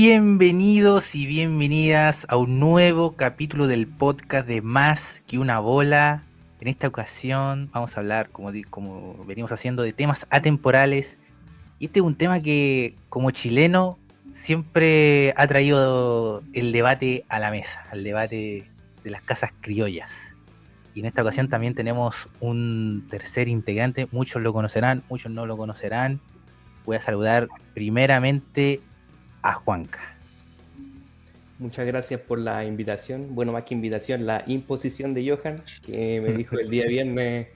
Bienvenidos y bienvenidas a un nuevo capítulo del podcast de Más que una bola. En esta ocasión vamos a hablar, como venimos haciendo, de temas atemporales. Y este es un tema que, como chileno, siempre ha traído el debate a la mesa, al debate de las casas criollas. Y en esta ocasión también tenemos un tercer integrante, muchos lo conocerán, muchos no lo conocerán. Voy a saludar primeramente a Juanca. Muchas gracias por la invitación. Bueno, más que invitación, la imposición de Johan, que me dijo el día viernes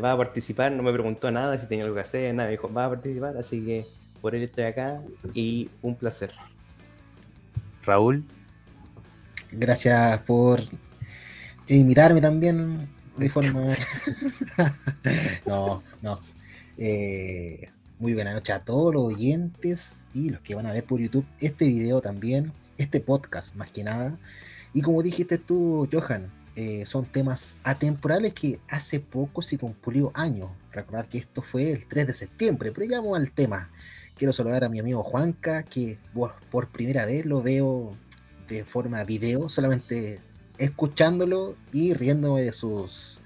va a participar. No me preguntó nada, si tenía algo que hacer, nada. Me dijo, va a participar, así que por él estoy acá y un placer. Raúl. Gracias por invitarme también de forma... No. Muy buena noche a todos los oyentes y los que van a ver por YouTube este video también, este podcast más que nada. Y como dijiste tú, Johan, son temas atemporales que hace poco se cumplió años. Recordad que esto fue el 3 de septiembre, pero ya vamos al tema. Quiero saludar a mi amigo Juanca, que por primera vez lo veo de forma video, solamente escuchándolo y riéndome de sus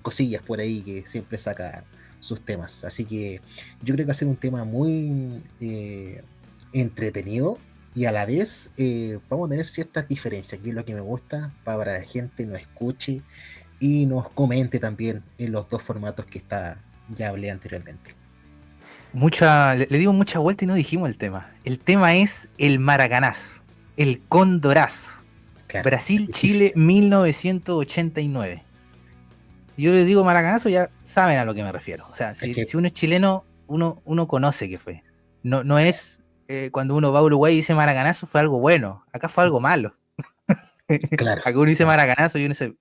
cosillas por ahí que siempre saca sus temas. Así que yo creo que va a ser un tema muy entretenido y a la vez vamos a tener ciertas diferencias, que es lo que me gusta, para que la gente nos escuche y nos comente también en los dos formatos que ya hablé anteriormente. Le dimos mucha vuelta y no dijimos el tema. El tema es el maracanazo, el condorazo. Claro. Brasil-Chile 1989. Si yo les digo maracanazo, ya saben a lo que me refiero. O sea, si uno es chileno, uno conoce que fue. No es cuando uno va a Uruguay y dice maracanazo fue algo bueno. Acá fue algo malo. Claro. Acá uno dice maracanazo y uno dice,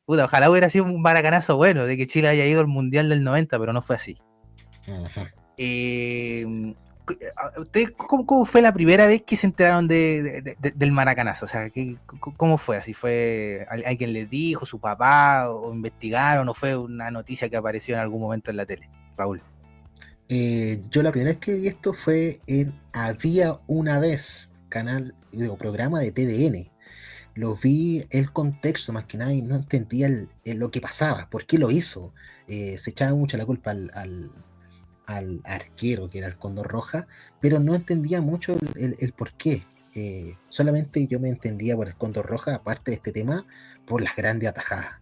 puta, ojalá hubiera sido un maracanazo bueno, de que Chile haya ido al Mundial del 90, pero no fue así. Ajá. ¿Ustedes cómo fue la primera vez que se enteraron del maracanazo? O sea, ¿cómo fue? ¿Así fue alguien les dijo, su papá, o investigaron, o fue una noticia que apareció en algún momento en la tele? Raúl. Yo la primera vez que vi esto fue en Había una vez, canal o programa de TVN. Lo vi el contexto más que nada y no entendía lo que pasaba, por qué lo hizo. Se echaba mucho la culpa al arquero, que era el Cóndor Roja, pero no entendía mucho el por qué. Solamente yo me entendía por el Cóndor Roja, aparte de este tema, por las grandes atajadas,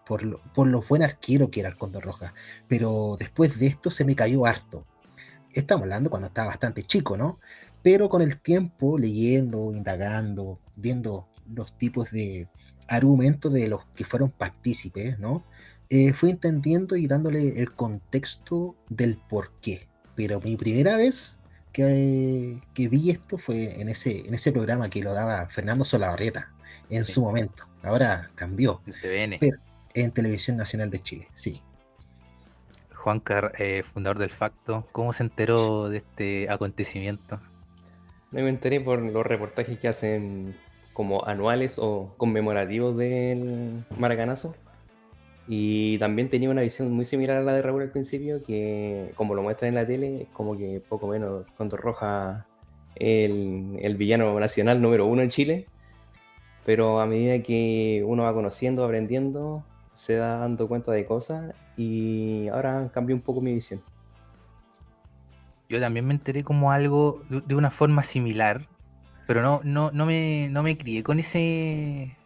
por lo buen arquero que era el Cóndor Roja. Pero después de esto se me cayó harto. Estamos hablando cuando estaba bastante chico, ¿no? Pero con el tiempo, leyendo, indagando, viendo los tipos de argumentos de los que fueron partícipes, ¿no? Fui entendiendo y dándole el contexto del por qué. Pero mi primera vez que vi esto fue en ese programa que lo daba Fernando Solabarrieta en su momento. Ahora cambió. En TVN. Pero en Televisión Nacional de Chile, sí. Juanca, fundador del Facto, ¿cómo se enteró de este acontecimiento? Me enteré por los reportajes que hacen como anuales o conmemorativos del maracanazo. Y también tenía una visión muy similar a la de Raúl al principio, que como lo muestran en la tele, es como que poco menos Cóndor Roja el villano nacional número 1 en Chile. Pero a medida que uno va conociendo, aprendiendo, se da dando cuenta de cosas y ahora cambió un poco mi visión. Yo también me enteré como algo de una forma similar, pero no me crié con ese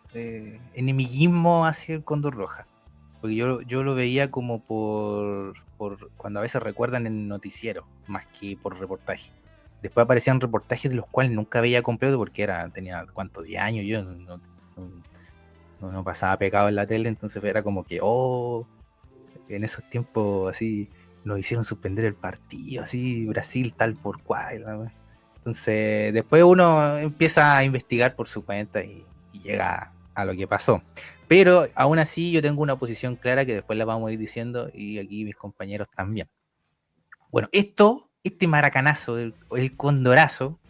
enemiguismo hacia el Cóndor Roja. Porque yo lo veía como por cuando a veces recuerdan en noticiero, más que por reportaje. Después aparecían reportajes de los cuales nunca veía completo porque tenía, ¿cuánto? 10 años, yo no pasaba pecado en la tele, entonces era como que, en esos tiempos así nos hicieron suspender el partido, así, Brasil tal por cual, ¿no? Entonces después uno empieza a investigar por su cuenta y llega a lo que pasó. Pero aún así yo tengo una posición clara que después la vamos a ir diciendo y aquí mis compañeros también. Bueno, este maracanazo, el condorazo,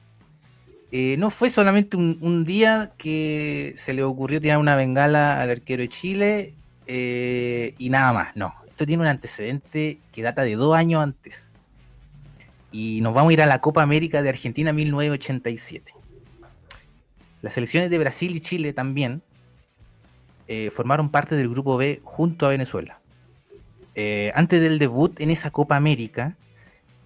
no fue solamente un día que se le ocurrió tirar una bengala al arquero de Chile y nada más, no. Esto tiene un antecedente que data de 2 años antes. y nos vamos a ir a la Copa América de Argentina 1987. Las selecciones de Brasil y Chile también formaron parte del grupo B junto a Venezuela. Antes del debut en esa Copa América,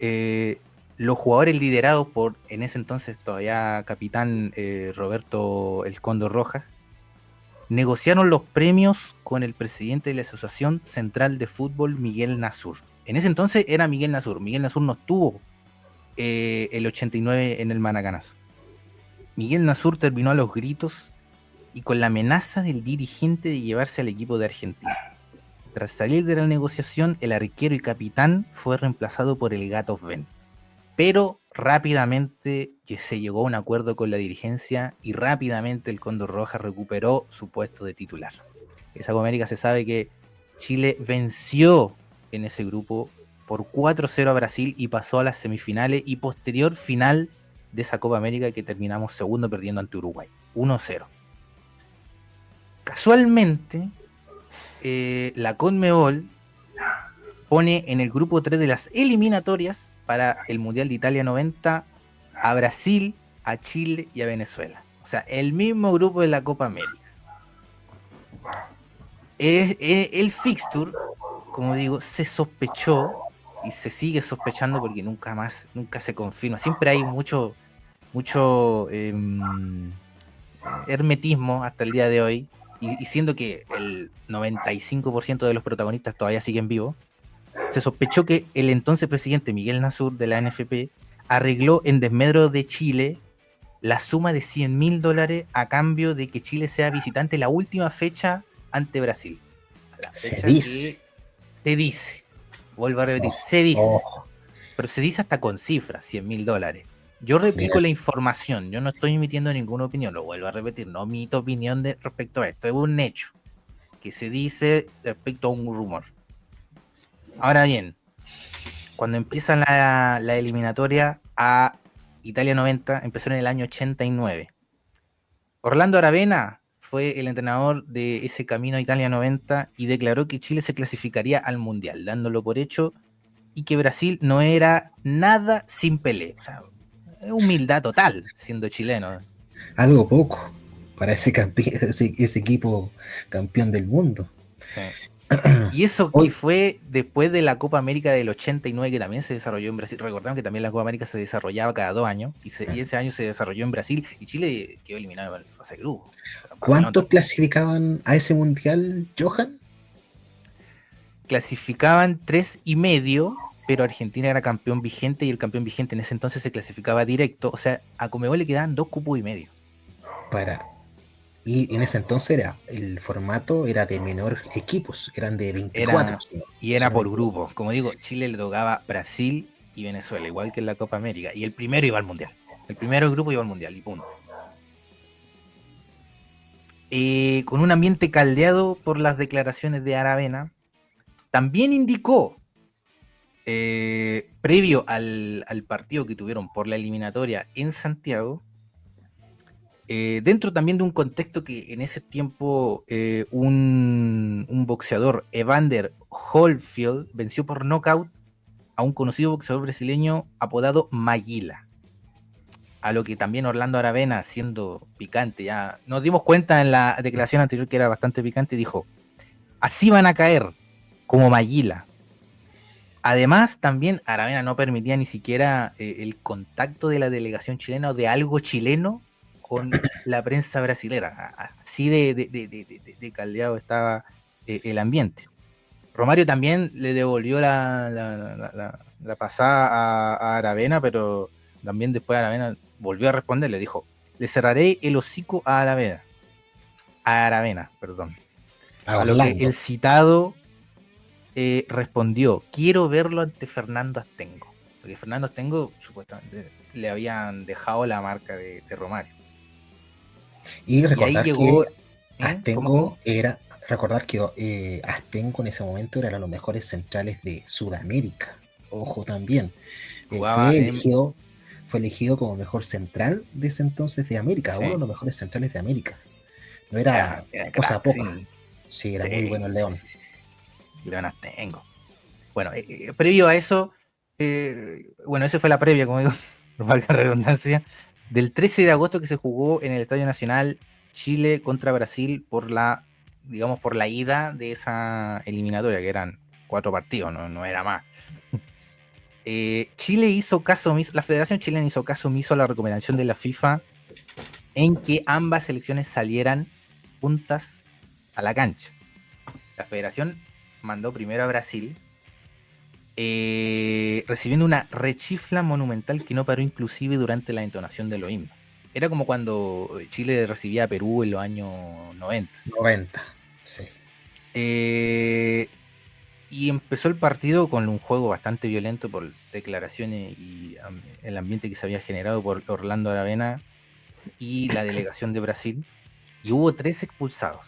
los jugadores liderados por, en ese entonces todavía capitán Roberto El Cóndor Rojas, negociaron los premios con el presidente de la Asociación Central de Fútbol, Miguel Nasur. En ese entonces era Miguel Nasur. Miguel Nasur no estuvo el 89 en el Maracanazo. Miguel Nasur terminó a los gritos y con la amenaza del dirigente de llevarse al equipo de Argentina. Tras salir de la negociación, el arquero y capitán fue reemplazado por el Gato Ben. Pero rápidamente se llegó a un acuerdo con la dirigencia y rápidamente el Cóndor Rojas recuperó su puesto de titular. Esa Copa América se sabe que Chile venció en ese grupo por 4-0 a Brasil y pasó a las semifinales y posterior final de esa Copa América que terminamos segundo perdiendo ante Uruguay, 1-0. Casualmente, la Conmebol pone en el grupo 3 de las eliminatorias para el Mundial de Italia 90 a Brasil, a Chile y a Venezuela. O sea, el mismo grupo de la Copa América. El fixture, como digo, se sospechó y se sigue sospechando porque nunca se confirma. Siempre hay mucho hermetismo hasta el día de hoy. Y siendo que el 95% de los protagonistas todavía siguen vivos, se sospechó que el entonces presidente Miguel Nasur de la NFP arregló en desmedro de Chile la suma de $100.000 a cambio de que Chile sea visitante la última fecha ante Brasil. La fecha se dice, vuelvo a repetir, se dice, pero se dice hasta con cifras, $100.000. Yo replico la información, yo no estoy emitiendo ninguna opinión, lo vuelvo a repetir, no emito opinión respecto a esto, es un hecho que se dice respecto a un rumor. Ahora bien, cuando empieza la eliminatoria a Italia 90, empezó en el año 89. Orlando Aravena fue el entrenador de ese camino a Italia 90 y declaró que Chile se clasificaría al Mundial, dándolo por hecho, y que Brasil no era nada sin Pelé. O sea, humildad total, siendo chileno. Algo poco para ese equipo campeón del mundo. Sí. Y eso que fue después de la Copa América del 89, que también se desarrolló en Brasil. Recordamos que también la Copa América se desarrollaba cada 2 años, y ese año se desarrolló en Brasil, y Chile quedó eliminado en la fase de grupo. O sea, ¿cuántos clasificaban a ese mundial, Johan? Clasificaban 3,5, pero Argentina era campeón vigente, y el campeón vigente en ese entonces se clasificaba directo. O sea, a Conmebol le quedaban 2,5 cupos. Y en ese entonces el formato era de menor equipos, eran de 24. Era por grupos. Como digo, Chile le tocaba Brasil y Venezuela, igual que en la Copa América. Y el primero iba al Mundial. El primero del grupo iba al Mundial, y punto. Con un ambiente caldeado por las declaraciones de Aravena, también indicó, previo al partido que tuvieron por la eliminatoria en Santiago, dentro también de un contexto que en ese tiempo un boxeador, Evander Holyfield, venció por nocaut a un conocido boxeador brasileño apodado Maguila. A lo que también Orlando Aravena, siendo picante, ya nos dimos cuenta en la declaración anterior que era bastante picante, dijo: así van a caer, como Maguila. Además, también Aravena no permitía ni siquiera el contacto de la delegación chilena o de algo chileno con la prensa brasilera. Así de caldeado estaba el ambiente. Romario también le devolvió la pasada a Aravena, pero también después Aravena volvió a responder, le dijo: le cerraré el hocico a Aravena. A lo que el citado respondió: quiero verlo ante Fernando Astengo. Porque Fernando Astengo supuestamente le habían dejado la marca de Romario. Y recordar que Astengo Astengo en ese momento era uno de los mejores centrales de Sudamérica. Ojo también. Fue elegido como mejor central de ese entonces de América, uno de los mejores centrales de América. No era cosa poca. Sí, era muy bueno el León. León Astengo. Bueno, previo a eso, Bueno, esa fue la previa, como digo, por valga la redundancia, del 13 de agosto que se jugó en el Estadio Nacional Chile contra Brasil por la, digamos, por la ida de esa eliminatoria, que eran 4 partidos, no era más. Chile hizo caso omiso, la Federación Chilena hizo caso omiso a la recomendación de la FIFA en que ambas selecciones salieran juntas a la cancha. La Federación mandó primero a Brasil, recibiendo una rechifla monumental que no paró inclusive durante la entonación de los himnos. Era como cuando Chile recibía a Perú en los años 90. 90, sí. Y empezó el partido con un juego bastante violento por declaraciones y el ambiente que se había generado por Orlando Aravena y la delegación de Brasil. Y hubo 3 expulsados: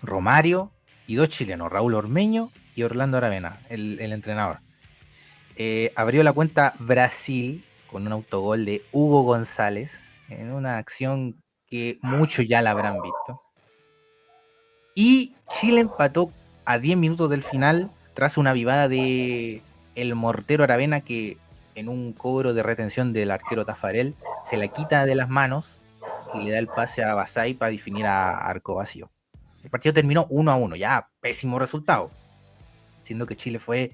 Romario y 2 chilenos, Raúl Ormeño y Orlando Aravena, el entrenador. Abrió la cuenta Brasil con un autogol de Hugo González en una acción que muchos ya la habrán visto. Y Chile empató a 10 minutos del final tras una vivada de el mortero Aravena, que en un cobro de retención del arquero Tafarel se la quita de las manos y le da el pase a Basay para definir a arco vacío. El partido terminó 1-1, ya pésimo resultado, siendo que Chile fue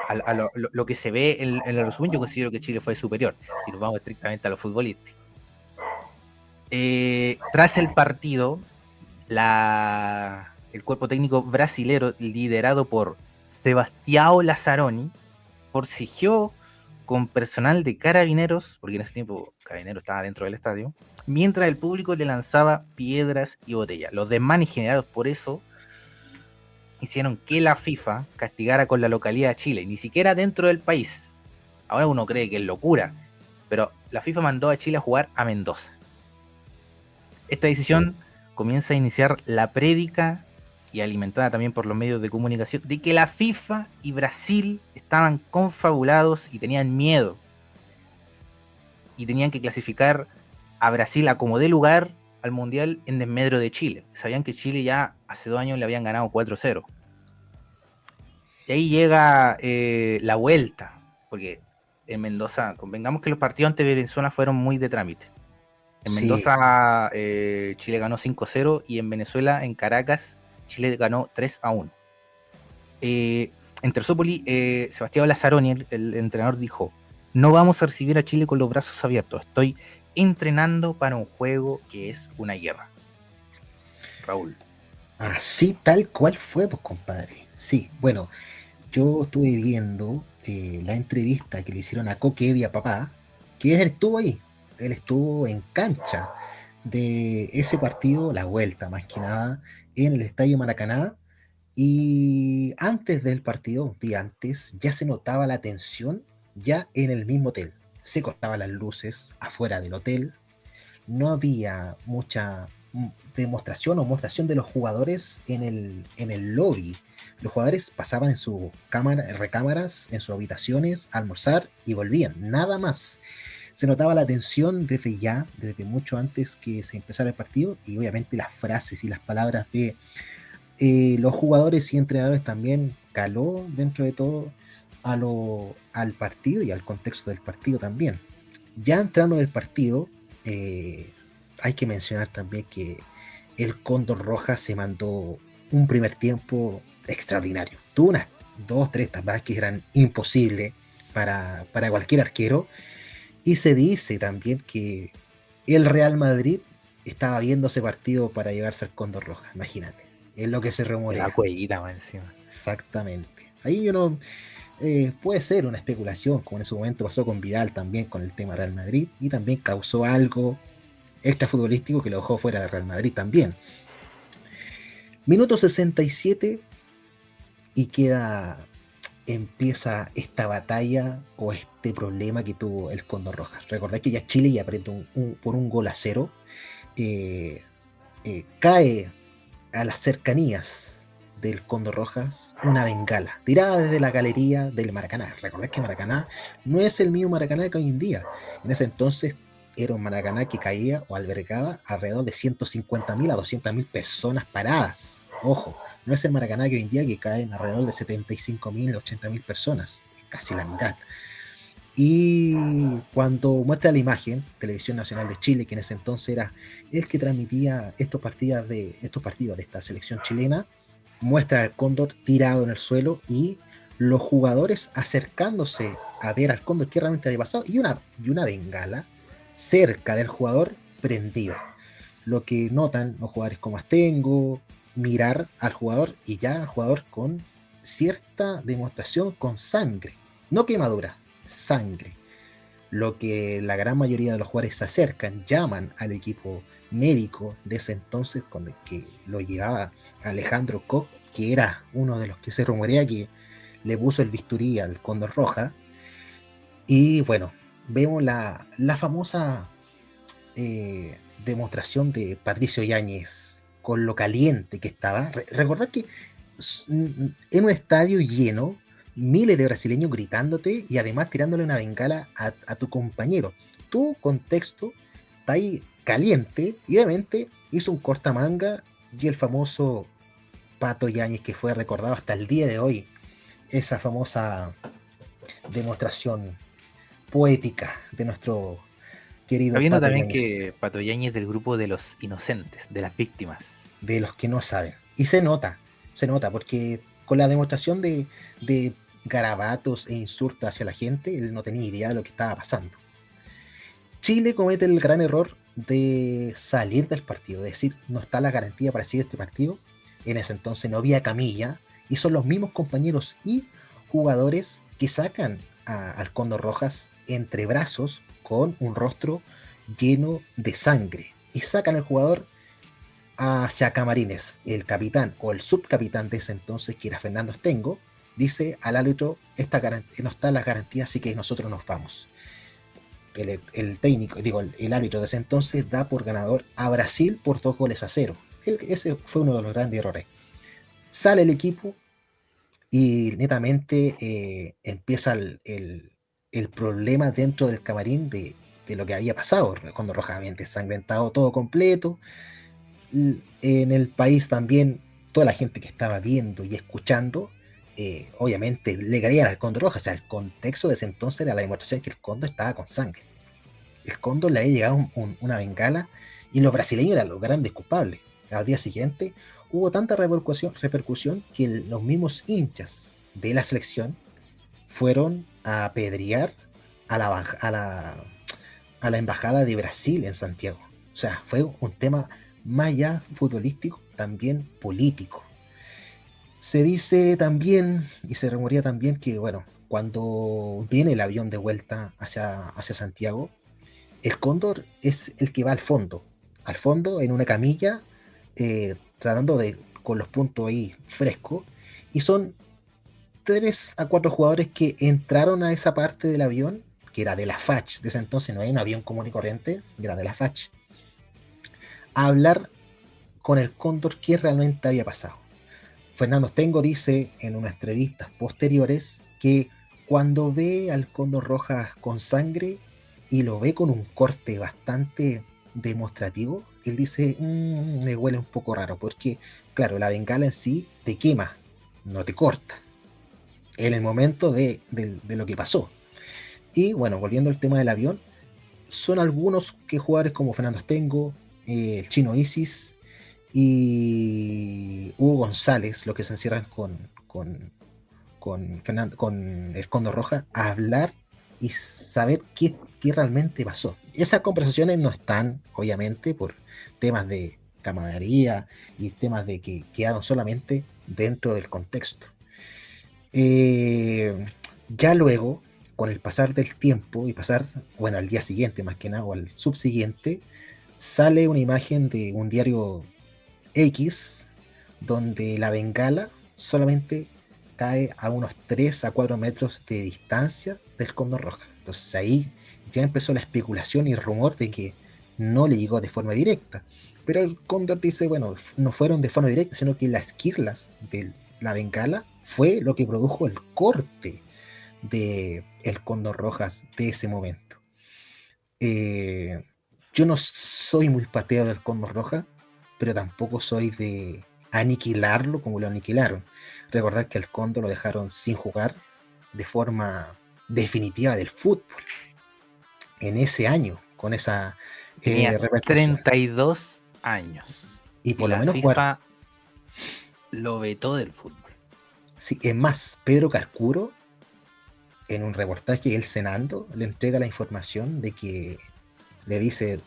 a lo que se ve en el resumen. Yo considero que Chile fue superior, si nos vamos estrictamente a lo futbolístico. Tras el partido, el cuerpo técnico brasilero, liderado por Sebastião Lazzaroni, forcejeó con personal de Carabineros, porque en ese tiempo Carabineros estaba dentro del estadio, mientras el público le lanzaba piedras y botellas. Los desmanes generados por eso hicieron que la FIFA castigara con la localidad de Chile, ni siquiera dentro del país. Ahora uno cree que es locura, pero la FIFA mandó a Chile a jugar a Mendoza. Esta decisión comienza a iniciar la prédica, y alimentada también por los medios de comunicación, de que la FIFA y Brasil estaban confabulados y tenían miedo. Y tenían que clasificar a Brasil a como dé lugar al Mundial en desmedro de Chile. Sabían que Chile ya hace 2 años le habían ganado 4-0. Y ahí llega la vuelta, porque en Mendoza, convengamos que los partidos ante Venezuela fueron muy de trámite. En Mendoza Chile ganó 5-0 y en Venezuela, en Caracas, Chile ganó 3-1. En Terzópoli, Sebastião Lazzaroni, el entrenador, dijo: no vamos a recibir a Chile con los brazos abiertos, estoy entrenando para un juego que es una guerra. Raúl. Así tal cual fue, pues, compadre. Sí, bueno, yo estuve viendo la entrevista que le hicieron a Coque a papá, que él estuvo ahí, él estuvo en cancha de ese partido, la vuelta más que nada, en el Estadio Maracaná, y antes del partido, un día antes, ya se notaba la tensión ya en el mismo hotel. Se cortaban las luces afuera del hotel, no había mucha demostración o mostración de los jugadores en el lobby. Los jugadores pasaban en sus recámaras, en sus habitaciones, a almorzar y volvían, nada más. Se notaba la tensión desde mucho antes que se empezara el partido, y obviamente las frases y las palabras de los jugadores y entrenadores también caló dentro de todo al partido y al contexto del partido también. Ya entrando en el partido, hay que mencionar también que el Cóndor Roja se mandó un primer tiempo extraordinario. Tuvo unas 2-3 tapadas que eran imposibles para cualquier arquero. Y se dice también que el Real Madrid estaba viendo ese partido para llevarse al Cóndor Roja. Imagínate, es lo que se rumorea. La jueguita más encima. Exactamente. Ahí yo no... puede ser una especulación, como en su momento pasó con Vidal también con el tema Real Madrid, y también causó algo extra futbolístico que lo dejó fuera de Real Madrid también. Minuto 67 y empieza esta batalla o este problema que tuvo el Cóndor Roja. Recordad que ya Chile ya apretó por un 1-0, cae a las cercanías del Cóndor Rojas una bengala tirada desde la galería del Maracaná. Recordad que Maracaná no es el mismo Maracaná que hoy en día. En ese entonces era un Maracaná que caía o albergaba alrededor de 150.000 a 200.000 personas paradas. Ojo, no es el Maracaná que hoy en día, que caen alrededor de 75.000 a 80.000 personas. casi la mitad. Y cuando muestra la imagen, Televisión Nacional de Chile, que en ese entonces era el que transmitía estos partidos de esta selección chilena, muestra al cóndor tirado en el suelo y los jugadores acercándose a ver al cóndor qué realmente había pasado, y una bengala cerca del jugador prendida. Lo que notan los jugadores como Astengo, mirar al jugador y ya al jugador con cierta demostración con sangre, no quemadura, sangre. Lo que la gran mayoría de los jugadores se acercan, llaman al equipo médico de ese entonces, con el que lo llevaba Alejandro Koch, que era uno de los que se rumorea que le puso el bisturí al Cóndor Roja. Y bueno, vemos la famosa demostración de Patricio Yáñez con lo caliente que estaba. Recordad que en un estadio lleno, miles de brasileños gritándote y además tirándole una bengala a tu compañero. Tu contexto está ahí caliente y obviamente hizo un cortamanga, y el famoso Pato Yáñez, que fue recordado hasta el día de hoy, esa famosa demostración poética de nuestro querido Está viendo Pato también Yáñez, que Pato Yáñez es del grupo de los inocentes, de las víctimas. de los que no saben. Y se nota, porque con la demostración de garabatos e insultos hacia la gente, él no tenía idea de lo que estaba pasando. Chile comete el gran error de salir del partido, es decir, no está la garantía para seguir este partido. En ese entonces no había camilla, y son los mismos compañeros y jugadores que sacan al Cóndor Rojas entre brazos con un rostro lleno de sangre y sacan al jugador hacia camarines. El capitán o el subcapitán de ese entonces, que era Fernando Stengo, dice al árbitro: no está la garantía, así que nosotros nos vamos. El técnico, el árbitro de ese entonces da por ganador a Brasil por 2-0. Ese fue uno de los grandes errores. Sale el equipo y netamente empieza el problema dentro del camarín de lo que había pasado cuando Rojas había ensangrentado todo completo. En el país también, toda la gente que estaba viendo y escuchando, obviamente le creían al Cóndor Rojas. O sea, el contexto de ese entonces era la demostración que el Cóndor estaba con sangre. El Cóndor le había llegado una bengala y los brasileños eran los grandes culpables. Al día siguiente hubo tanta repercusión que los mismos hinchas de la selección fueron a apedrear a la embajada de Brasil en Santiago. O sea, fue un tema más allá futbolístico, también político. Se dice también, y se rumorea también, que bueno, cuando viene el avión de vuelta hacia Santiago, el Cóndor es el que va al fondo en una camilla, tratando con los puntos ahí frescos, y son 3 a 4 jugadores que entraron a esa parte del avión, que era de la FACH, de ese entonces no era un avión común y corriente, era de la FACH, a hablar con el Cóndor qué realmente había pasado. Fernando Stengo dice en unas entrevistas posteriores que cuando ve al Cóndor Rojas con sangre y lo ve con un corte bastante demostrativo, él dice: me huele un poco raro, porque claro, la bengala en sí te quema, no te corta, en el momento de lo que pasó. Y bueno, volviendo al tema del avión, son algunos que jugadores como Fernando Stengo, el Chino Isis y Hugo González, los que se encierran con el Cóndor Roja a hablar y saber qué realmente pasó. Esas conversaciones no están, obviamente, por temas de camaradería y temas de que quedaron solamente dentro del contexto. Ya luego, con el pasar del tiempo y al día siguiente más que nada, o al subsiguiente, sale una imagen de un diario X, donde la bengala solamente cae a unos 3 a 4 metros de distancia del Cóndor Roja. Entonces ahí ya empezó la especulación y el rumor de que no le llegó de forma directa. Pero el Cóndor dice, bueno, no fueron de forma directa, sino que las quirlas de la bengala fue lo que produjo el corte de el Cóndor Rojas de ese momento. Yo no soy muy pateo del Cóndor Roja, pero tampoco soy de aniquilarlo como lo aniquilaron. Recordar que al Cóndor lo dejaron sin jugar de forma definitiva del fútbol en ese año, con esa Tenía repercusión. 32 años. Y Y por lo la menos jugar. FIFA lo vetó del fútbol. Sí, es más, Pedro Carcuro, en un reportaje, él cenando, le entrega la información de que le dice,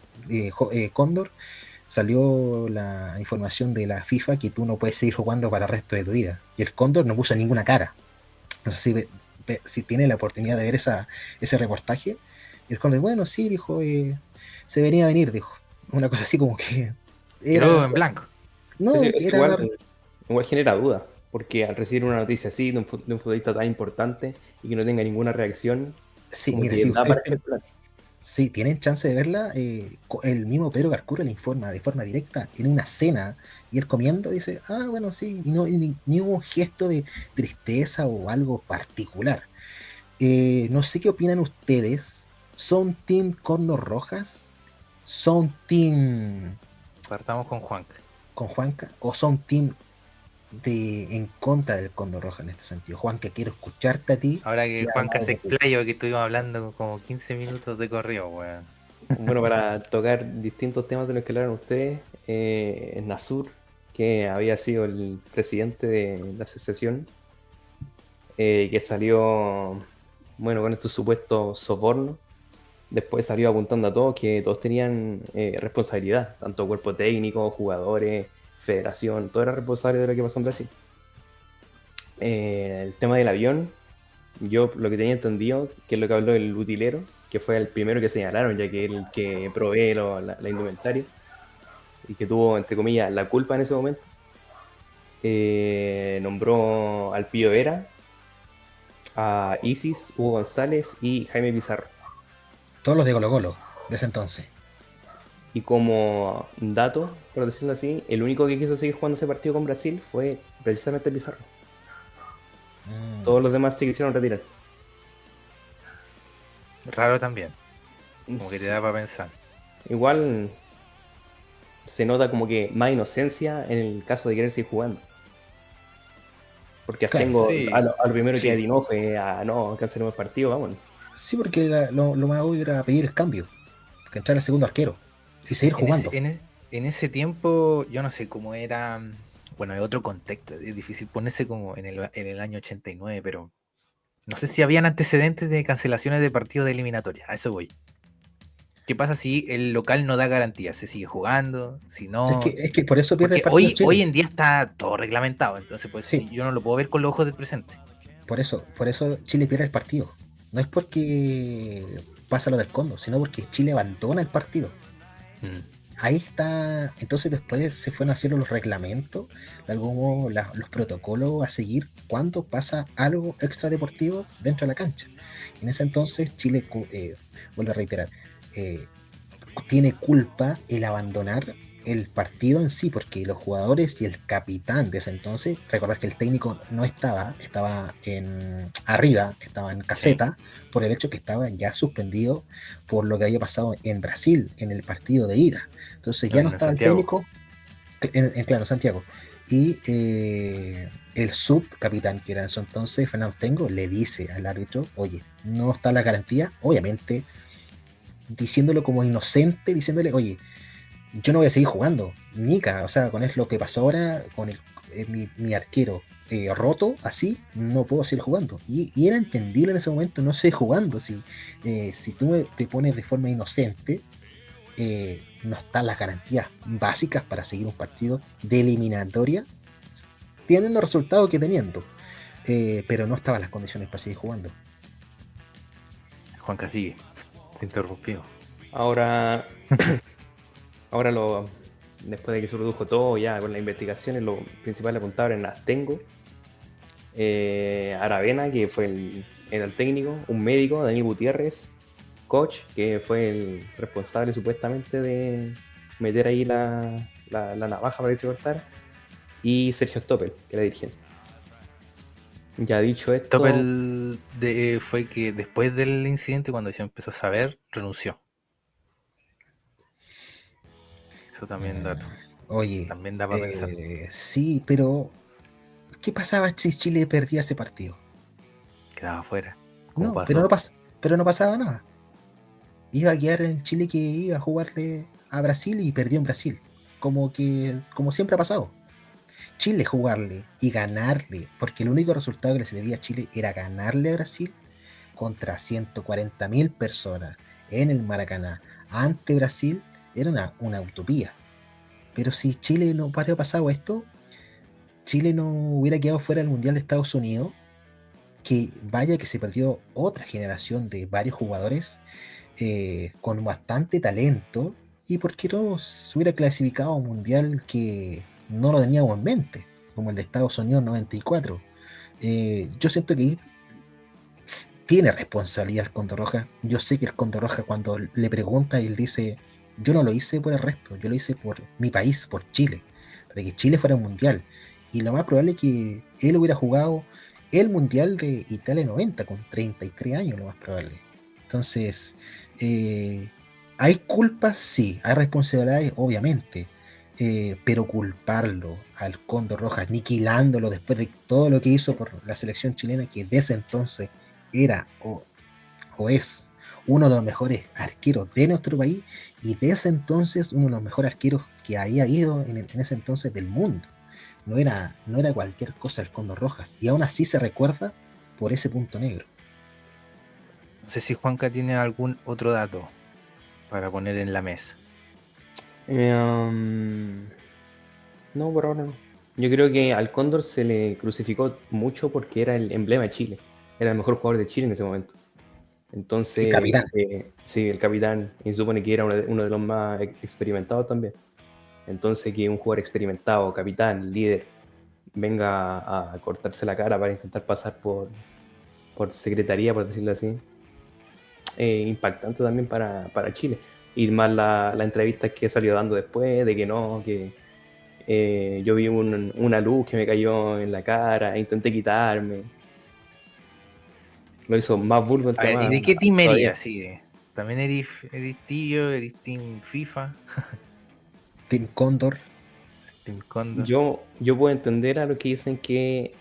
Cóndor, salió la información de la FIFA que tú no puedes seguir jugando para el resto de tu vida. Y el Cóndor no puso ninguna cara. No sé si tiene la oportunidad de ver ese reportaje. Y el Cóndor, bueno, sí, dijo, se venía a venir, dijo. Una cosa así como que Quedó era... en blanco. No, Sí, es era... igual genera duda, porque al recibir una noticia así de un futbolista tan importante y que no tenga ninguna reacción, Sí, como mira, que si da para ustedes especular. tienen chance de verla, el mismo Pedro Carcuro le informa de forma directa en una cena y él comiendo dice, ah, bueno, sí, y no, ni hubo un gesto de tristeza o algo particular. No sé qué opinan ustedes. ¿Son Team Cóndor Rojas? ¿Son Team Partamos con Juanca. con Juanca? ¿O son Team en contra del Cóndor Roja en este sentido? Juanca, quiero escucharte a ti. Ahora que Que Juanca se explaya, porque estuvimos hablando como 15 minutos de correo, weón. Bueno, para tocar distintos temas de los que hablaron ustedes, Nasur, que había sido el presidente de la asociación, que salió, bueno, con estos supuestos sobornos, después salió apuntando a todos que todos tenían responsabilidad, tanto cuerpo técnico, jugadores, federación, todo era responsable de lo que pasó en Brasil. El tema del avión, yo lo que tenía entendido, que es lo que habló el utilero, que fue el primero que señalaron, ya que el que provee la indumentaria y que tuvo, entre comillas, la culpa en ese momento, nombró al Pío Vera, a Isis, Hugo González y Jaime Pizarro. todos los de Colo Colo de ese entonces. Y como dato, por decirlo así, el único que quiso seguir jugando ese partido con Brasil fue precisamente Pizarro. Todos los demás se quisieron retirar. Raro también. Como que te da para pensar. Igual se nota como que más inocencia en el caso de querer seguir jugando. Porque Claro, Astengo sí, a lo primero sí. que atinó fue a no, cancelemos el partido, vamos. sí, porque lo más obvio era pedir el cambio, que entrar el segundo arquero y seguir En ese, jugando. en ese tiempo, yo no sé cómo era. Bueno, es otro contexto. Es difícil ponerse como en el año 89, pero no sé si habían antecedentes de cancelaciones de partidos de eliminatoria. A eso voy. ¿Qué pasa si el local no da garantía? ¿Se sigue jugando? Si no. Es que por eso pierde el Porque partido hoy Chile. en día está todo reglamentado. Entonces, pues Sí, si yo no lo puedo ver con los ojos del presente. por eso Chile pierde el partido. No es porque pasa lo del Cóndor, sino porque Chile abandona el partido. Mm. Ahí está. Entonces después se fueron haciendo los reglamentos, de algún modo los protocolos a seguir cuando pasa algo extradeportivo dentro de la cancha. En ese entonces Chile, vuelvo a reiterar, eh, tiene culpa el abandonar el partido en sí, porque los jugadores y el capitán de ese entonces, recordad que el técnico no estaba en arriba, estaba en Sí. caseta, por el hecho que estaba ya suspendido por lo que había pasado en Brasil, en el partido de ida. Entonces ya no En estaba el Santiago. técnico, claro, Santiago. Y el subcapitán, que era en ese entonces, Fernando Tengo, le dice al árbitro, oye, no está la garantía, obviamente diciéndolo como inocente, diciéndole, oye, yo no voy a seguir jugando, Nica, o sea, con lo que pasó ahora, con mi arquero roto, así, no puedo seguir jugando. Y era entendible en ese momento no seguir jugando. Si tú te pones de forma inocente, no están las garantías básicas para seguir un partido de eliminatoria, teniendo los resultados que teniendo, pero no estaban las condiciones para seguir jugando. Juanca, sigue. Te interrumpimos. Ahora, después de que se produjo todo, ya con las investigaciones, lo principal apuntaba en Astengo, Aravena, que era el técnico, un médico, Daniel Gutiérrez, coach, que fue el responsable supuestamente de meter ahí la navaja para que se cortara, y Sergio Stoppel, que era dirigente. Ya dicho esto, Topel fue que después del incidente, cuando se empezó a saber, renunció. Eso también da, Oye, también da para pensar. sí, pero ¿qué pasaba si Chile perdía ese partido? quedaba afuera. Como No, pasó. pero no pasaba nada. Iba a quedar en Chile que iba a jugarle a Brasil y perdió en Brasil. Como siempre ha pasado. Chile jugarle y ganarle, porque el único resultado que le se debía a Chile era ganarle a Brasil contra 140.000 personas en el Maracaná ante Brasil, era una utopía. Pero si Chile no hubiera pasado esto, Chile no hubiera quedado fuera del Mundial de Estados Unidos, que vaya que se perdió otra generación de varios jugadores con bastante talento, y por qué no se hubiera clasificado a un Mundial que no lo teníamos en mente, como el de Estados Unidos 94. Yo siento que tiene responsabilidad el Condor Roja. Yo sé que el Condor Roja, cuando le pregunta, él dice: yo no lo hice por el resto, yo lo hice por mi país, por Chile, para que Chile fuera un mundial. Y lo más probable es que él hubiera jugado el mundial de Italia 90 con 33 años, lo más probable. Entonces, hay culpas, sí, hay responsabilidades, obviamente. Pero culparlo al Cóndor Roja, aniquilándolo después de todo lo que hizo por la selección chilena, que desde ese entonces era o es uno de los mejores arqueros de nuestro país, y de ese entonces uno de los mejores arqueros que había habido en ese entonces del mundo. No era cualquier cosa el Cóndor Rojas, y aún así se recuerda por ese punto negro. No sé si Juanca tiene algún otro dato para poner en la mesa. No, por ahora no. Yo creo que al Cóndor se le crucificó mucho porque era el emblema de Chile. Era el mejor jugador de Chile en ese momento. Entonces, Y capitán. sí, el capitán, y supone que era uno de los más experimentados también. Entonces, que un jugador experimentado, capitán, líder, venga a cortarse la cara para intentar pasar por secretaría, por decirlo así, impactante también para Chile. Y más la entrevista que salió dando después, de que no, que yo vi una luz que me cayó en la cara, intenté quitarme. Lo hizo más burdo el A ver, tema. ¿y de qué team Todavía. eres? Sí, ¿también eres tibio? ¿Eres team FIFA? Team Cóndor. ¿Team Condor? Yo puedo entender a los que dicen que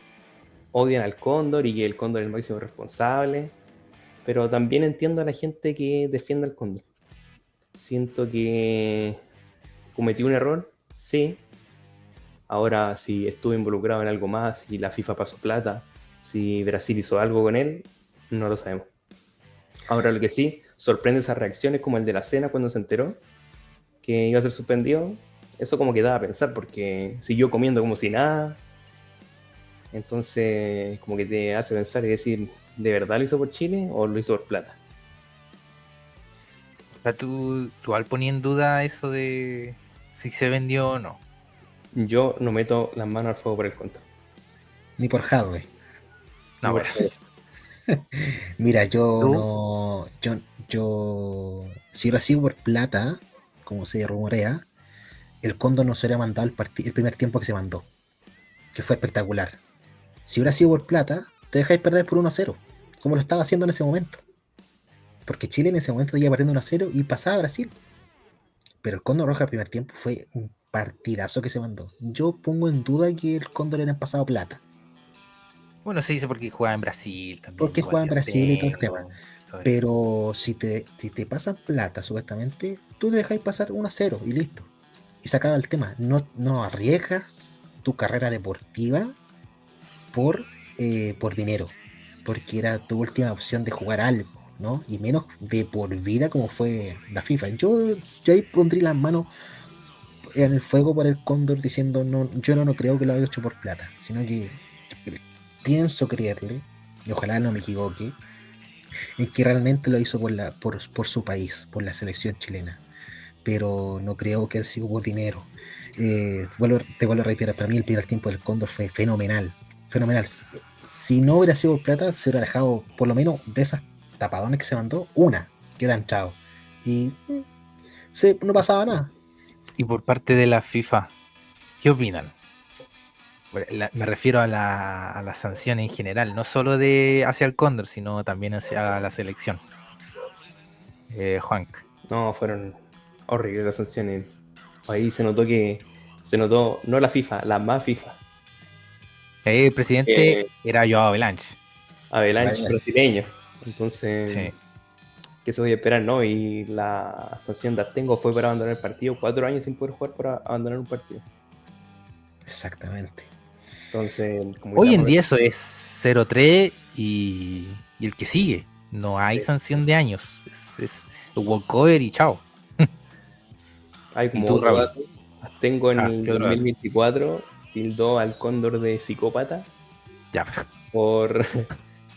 odian al Cóndor y que el Cóndor es el máximo responsable, pero también entiendo a la gente que defiende al Cóndor. Siento que cometí un error, sí. Ahora, si estuve involucrado en algo más, si la FIFA pasó plata, si Brasil hizo algo con él, no lo sabemos. Ahora, lo que sí, sorprende esas reacciones como el de la cena cuando se enteró que iba a ser suspendido. Eso como que daba a pensar, porque siguió comiendo como si nada. Entonces, como que te hace pensar y decir, ¿de verdad lo hizo por Chile o lo hizo por plata? O sea, tú igual ponía en duda eso de si se vendió o no. Yo no meto las manos al fuego por el conto. Ni por Hadwe. No, bueno. Mira, yo ¿Tú? no. Si hubiera sido por plata, como se rumorea, el Cóndor no se hubiera mandado el primer tiempo que se mandó, que fue espectacular. Si hubiera sido por plata, te dejáis perder por 1-0, como lo estaba haciendo en ese momento. Porque Chile en ese momento iba perdiendo 1-0 y pasaba a Brasil. Pero el Cóndor Roja el primer tiempo fue un partidazo que se mandó. Yo pongo en duda que el Cóndor era pasado plata, Bueno, se dice porque jugaba en Brasil también, porque igual juega en dio Brasil y todo el tema. tiempo. Todo eso. Pero si te pasan plata, supuestamente, tú te dejáis pasar 1-0 y listo. Y se acaba el tema. No arriesgas tu carrera deportiva por dinero, porque era tu última opción de jugar algo, ¿no? Y menos de por vida como fue la FIFA. Yo ahí pondría las manos en el fuego por el Cóndor diciendo: no, yo no creo que lo haya hecho por plata, sino que pienso creerle, y ojalá no me equivoque, en que realmente lo hizo por su país, por la selección chilena. Pero no creo que haya sido por dinero. Te vuelvo a reiterar, para mí el primer tiempo del Cóndor fue fenomenal. Fenomenal. Si no hubiera sido por plata, se hubiera dejado, por lo menos de esas tapadones que se mandó, una quedan chao. Y no pasaba nada. Y por parte de la FIFA, ¿qué opinan? Me refiero a las sanciones en general, no solo hacia el Cóndor, sino también hacia la selección. Juan. No, fueron horribles las sanciones. Ahí se notó, no la FIFA, la más FIFA. El presidente Eh, era Joao Belanche. Avalanche Vale. brasileño. Entonces, Sí. ¿qué se voy a esperar, no? Y la sanción de Artengo fue para abandonar el partido. 4 años sin poder jugar por abandonar un partido. Exactamente. Entonces, como que Hoy en tampoco... día eso es 0-3 y el que sigue. No hay Sí. sanción de años. Es walkover y chao. Hay ¿Y como tú, otro Raúl? dato. Artengo en Ah, el ¿qué otro dato? 2024 tildó al Cóndor de psicópata Ya. por,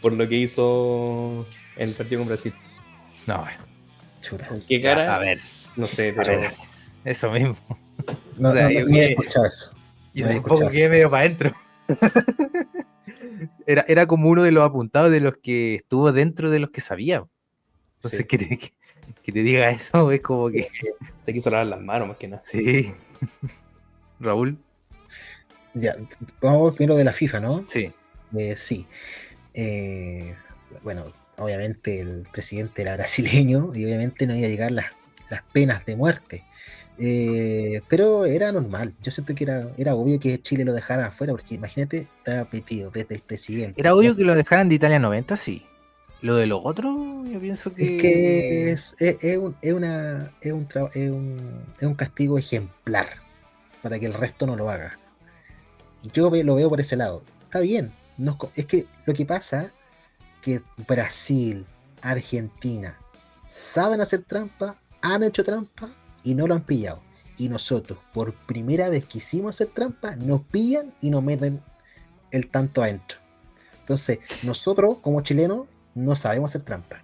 por lo que hizo en el partido con Brasil. No, bueno. Chuta. ¿Con qué Ya, cara? a ver. No sé, A pero ver. Eso mismo. O No, sea, no, no, no había escuchado eso. yo No había tampoco escuchado quedé eso. medio para adentro. Era como uno de los apuntados de los que estuvo dentro de los que sabía. Entonces, sí. que te diga eso es como que. Se quiso lavar las manos más que nada. Sí. Raúl, Ya, vamos primero de la FIFA, ¿no? sí. Sí. Bueno, obviamente el presidente era brasileño y obviamente no iba a llegar las penas de muerte. Pero era normal. Yo siento que era obvio que Chile lo dejara afuera, porque imagínate, estaba metido desde el presidente. Era obvio que lo dejaran de Italia 90, sí. Lo de los otros, yo pienso Es que que. es un castigo ejemplar para que el resto no lo haga. Lo veo por ese lado. Está bien. Es que lo que pasa que Brasil, Argentina saben hacer trampa, han hecho trampa y no lo han pillado. Y nosotros, por primera vez que hicimos hacer trampa, nos pillan y nos meten el tanto adentro. Entonces, nosotros como chilenos no sabemos hacer trampa.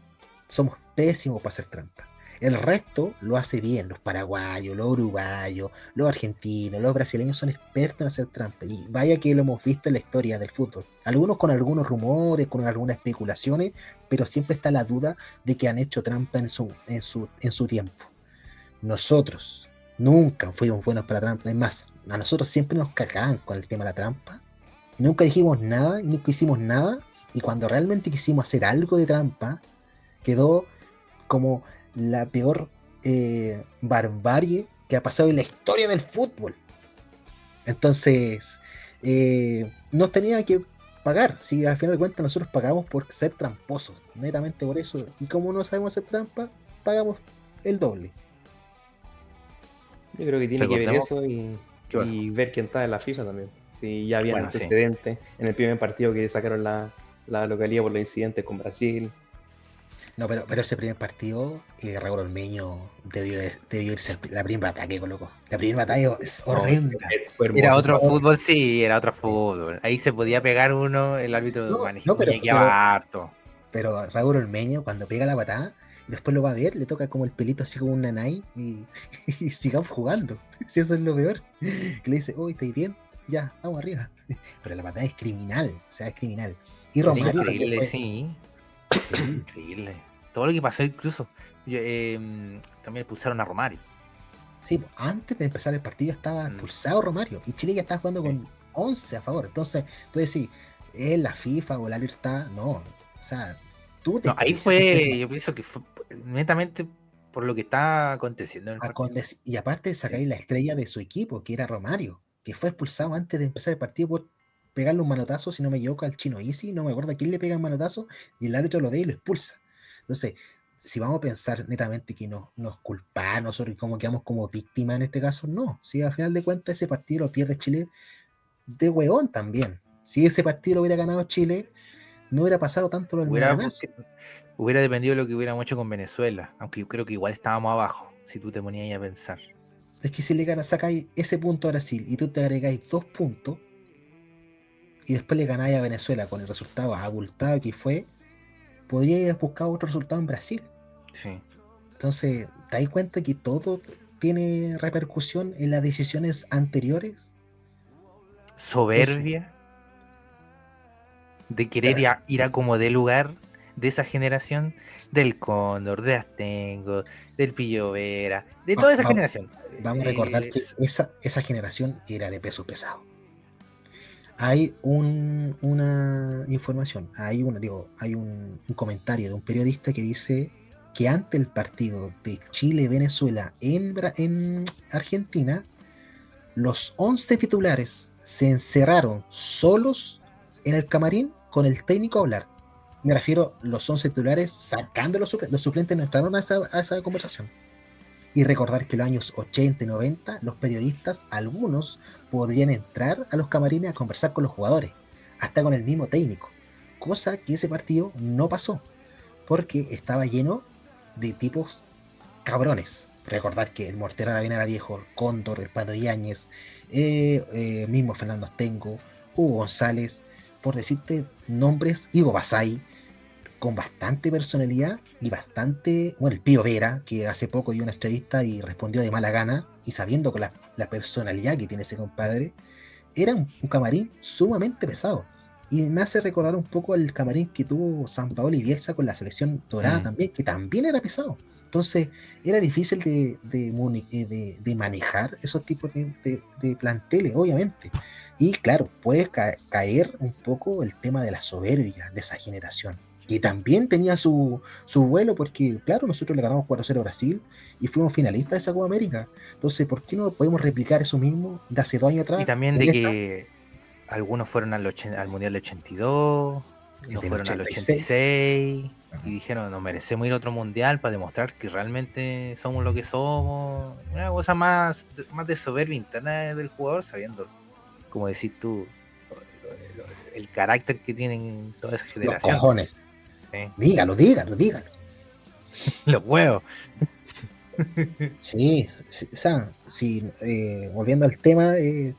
Somos pésimos para hacer trampa. El resto lo hace bien. Los paraguayos, los uruguayos, los argentinos, los brasileños son expertos en hacer trampa. Y vaya que lo hemos visto en la historia del fútbol. Algunos con algunos rumores, con algunas especulaciones, pero siempre está la duda de que han hecho trampa en su tiempo. Nosotros nunca fuimos buenos para trampa. Es más, a nosotros siempre nos cagaban con el tema de la trampa. Nunca dijimos nada, nunca hicimos nada. Y cuando realmente quisimos hacer algo de trampa, quedó como la peor barbarie que ha pasado en la historia del fútbol. Entonces, nos tenía que pagar. Si al final de cuentas nosotros pagamos por ser tramposos, netamente por eso. Y como no sabemos hacer trampa, pagamos el doble. Yo creo que tiene que ver Recordemos- eso ¿Qué pasó? y ver quién está en la FIFA también. Si ya había Bueno, sí. antecedentes en el primer partido que sacaron la localía por los incidentes con Brasil. No, pero ese primer partido, Raúl Ormeño debió irse la primera ataque, loco. La primera batalla es horrenda. Fue hermoso. Era otro fútbol, sí, era otro fútbol. Ahí se podía pegar uno, el árbitro No, muñequeaba harto. pero Raúl Ormeño, cuando pega la patada, y después lo va a ver, le toca como el pelito así como un nanay y sigamos jugando. Si eso es lo peor. Que le dice, oh, ¿estáis bien? Ya, vamos arriba. Pero la patada es criminal, o sea, es criminal. Y Es Romario también increíble, fue. sí. Sí, Increíble. Todo lo que pasó incluso. También expulsaron a Romario. sí, antes de empezar el partido ya estaba expulsado Romario y Chile ya estaba jugando con 11 a favor. Entonces, tú decís, ¿es la FIFA o la libertad? No, o sea, tú te No, ahí expresas fue, yo pienso que fue netamente por lo que está aconteciendo en el partido. y aparte sacáis la estrella de su equipo, que era Romario, que fue expulsado antes de empezar el partido por pegarle un manotazo, si no me equivoco, al Chino Easy, no me acuerdo a quién le pega el manotazo, y el árbitro lo ve y lo expulsa. Entonces, si vamos a pensar netamente que nos culpa a nosotros y como quedamos como víctimas en este caso, no. Si al final de cuentas ese partido lo pierde Chile de hueón también. Si ese partido lo hubiera ganado Chile, no hubiera pasado tanto lo del maracanazo. Hubiera dependido de lo que hubiéramos hecho con Venezuela, aunque yo creo que igual estábamos abajo, si tú te ponías ahí a pensar. Es que si le ganas, sacáis ese punto a Brasil y tú te agregáis 2 puntos y después le ganáis a Venezuela con el resultado abultado que fue, podríais haber buscado otro resultado en Brasil. Sí. Entonces, ¿te das cuenta que todo tiene repercusión en las decisiones anteriores? Soberbia de querer ir a como de lugar de esa generación, del Cóndor, de Astengo, del Pillo Vera, de toda esa generación. Vamos a recordar que esa generación era de peso pesado. Hay una información, hay un comentario de un periodista que dice que ante el partido de Chile-Venezuela en Argentina, los 11 titulares se encerraron solos en el camarín con el técnico a hablar. Me refiero los 11 titulares sacando los suplentes no entraron a esa conversación. Y recordar que en los años 80 y 90 los periodistas, algunos, podrían entrar a los camarines a conversar con los jugadores, hasta con el mismo técnico, cosa que ese partido no pasó, porque estaba lleno de tipos cabrones. Recordar que el Mortero Aravena era viejo, Cóndor, el Pato Yáñez, mismo Fernando Astengo, Hugo González, por decirte nombres, Hugo Basay, con bastante personalidad y bastante, bueno, el Pío Vera, que hace poco dio una entrevista y respondió de mala gana, y sabiendo con la personalidad que tiene ese compadre, era un camarín sumamente pesado. Y me hace recordar un poco el camarín que tuvo San Paolo y Bielsa con la selección dorada también, que también era pesado. Entonces, era difícil de manejar esos tipos de planteles, obviamente. Y claro, puede caer un poco el tema de la soberbia de esa generación, que también tenía su vuelo, porque claro, nosotros le ganamos 4-0 a Brasil y fuimos finalistas de esa Copa América. Entonces, ¿por qué no podemos replicar eso mismo de hace 2 años Y atrás? también de que algunos fueron al Mundial del 82, no Del fueron al 86. 86 Ajá. y dijeron, no merecemos ir a otro Mundial para demostrar que realmente somos lo que somos. Una cosa más de soberbia interna del jugador, sabiendo, como decís tú, el carácter que tienen toda esa Los generación. cojones. Sí. Dígalo. Los huevos. Sí, o sea, volviendo al tema,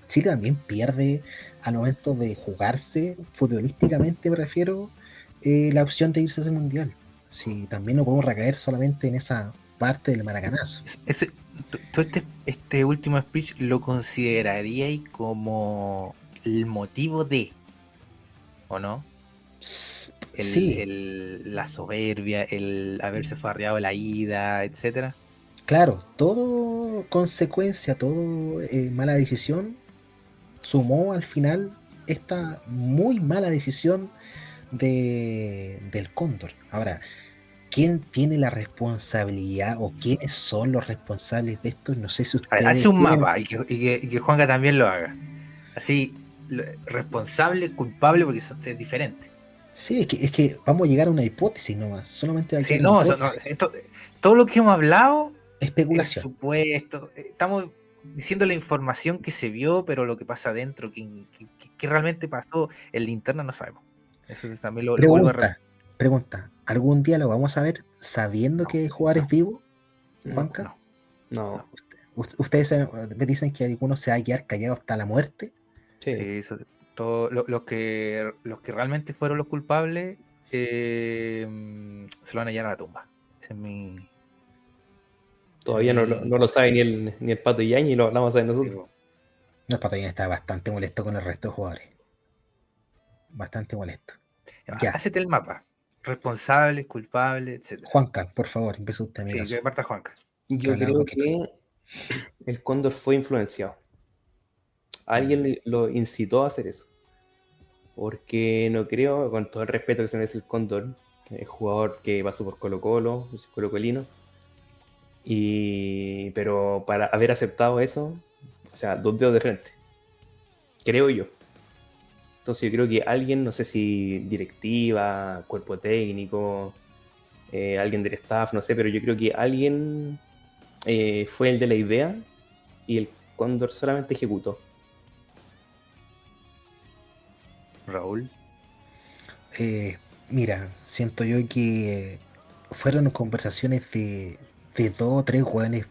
Chile también pierde al momento de jugarse, futbolísticamente me refiero, la opción de irse a ese mundial. Si también no podemos recaer solamente en esa parte del maracanazo. ¿Tú este último speech lo consideraríais como el motivo de, o no? Sí, La soberbia, el haberse farreado la ida, etcétera. claro, todo consecuencia, todo mala decisión sumó al final esta muy mala decisión del Cóndor. Ahora, ¿quién tiene la responsabilidad o quiénes son los responsables de esto? No sé si A ver, ustedes hace un tienen. mapa y que Juanca también lo haga. Así, responsable, culpable, porque son diferentes. Sí, es que vamos a llegar a una hipótesis nomás. Solamente va a Sí, quedar una no, hipótesis. todo lo que hemos hablado es Especulación. supuesto. Estamos diciendo la información que se vio, pero lo que pasa adentro, que realmente pasó en la interna, no sabemos. Eso también lo vuelvo a repetir. Pregunta. ¿Algún día lo vamos a ver sabiendo que hay jugadores vivos, Juanca? No. No, Ustedes me dicen que algunos se van a quedar callados hasta la muerte. sí. Sí, los que realmente fueron los culpables se lo van a llevar a la tumba. Ese es mi. Todavía no lo sabe ni el Pato Yañez y lo hablamos a saber nosotros. Digo, No, el Patagonia está bastante molesto con el resto de jugadores. Bastante molesto. Ya, Hácete el mapa. Responsables, culpables, etc. Juanca, por favor, empieza usted, Sí, amigazo. que parta Juanca. Yo Hablar un creo poquito. que el Cóndor fue influenciado. Alguien lo incitó a hacer eso. Porque no creo, con todo el respeto que se merece el Cóndor, el jugador que pasó por Colo-Colo, es colocolino, pero para haber aceptado eso, o sea, 2 dedos de frente, creo yo. Entonces yo creo que alguien, no sé si directiva, cuerpo técnico, alguien del staff, no sé, pero yo creo que alguien fue el de la idea y el Cóndor solamente ejecutó. Raúl. Mira, siento yo que fueron conversaciones de 2 o 3 hueones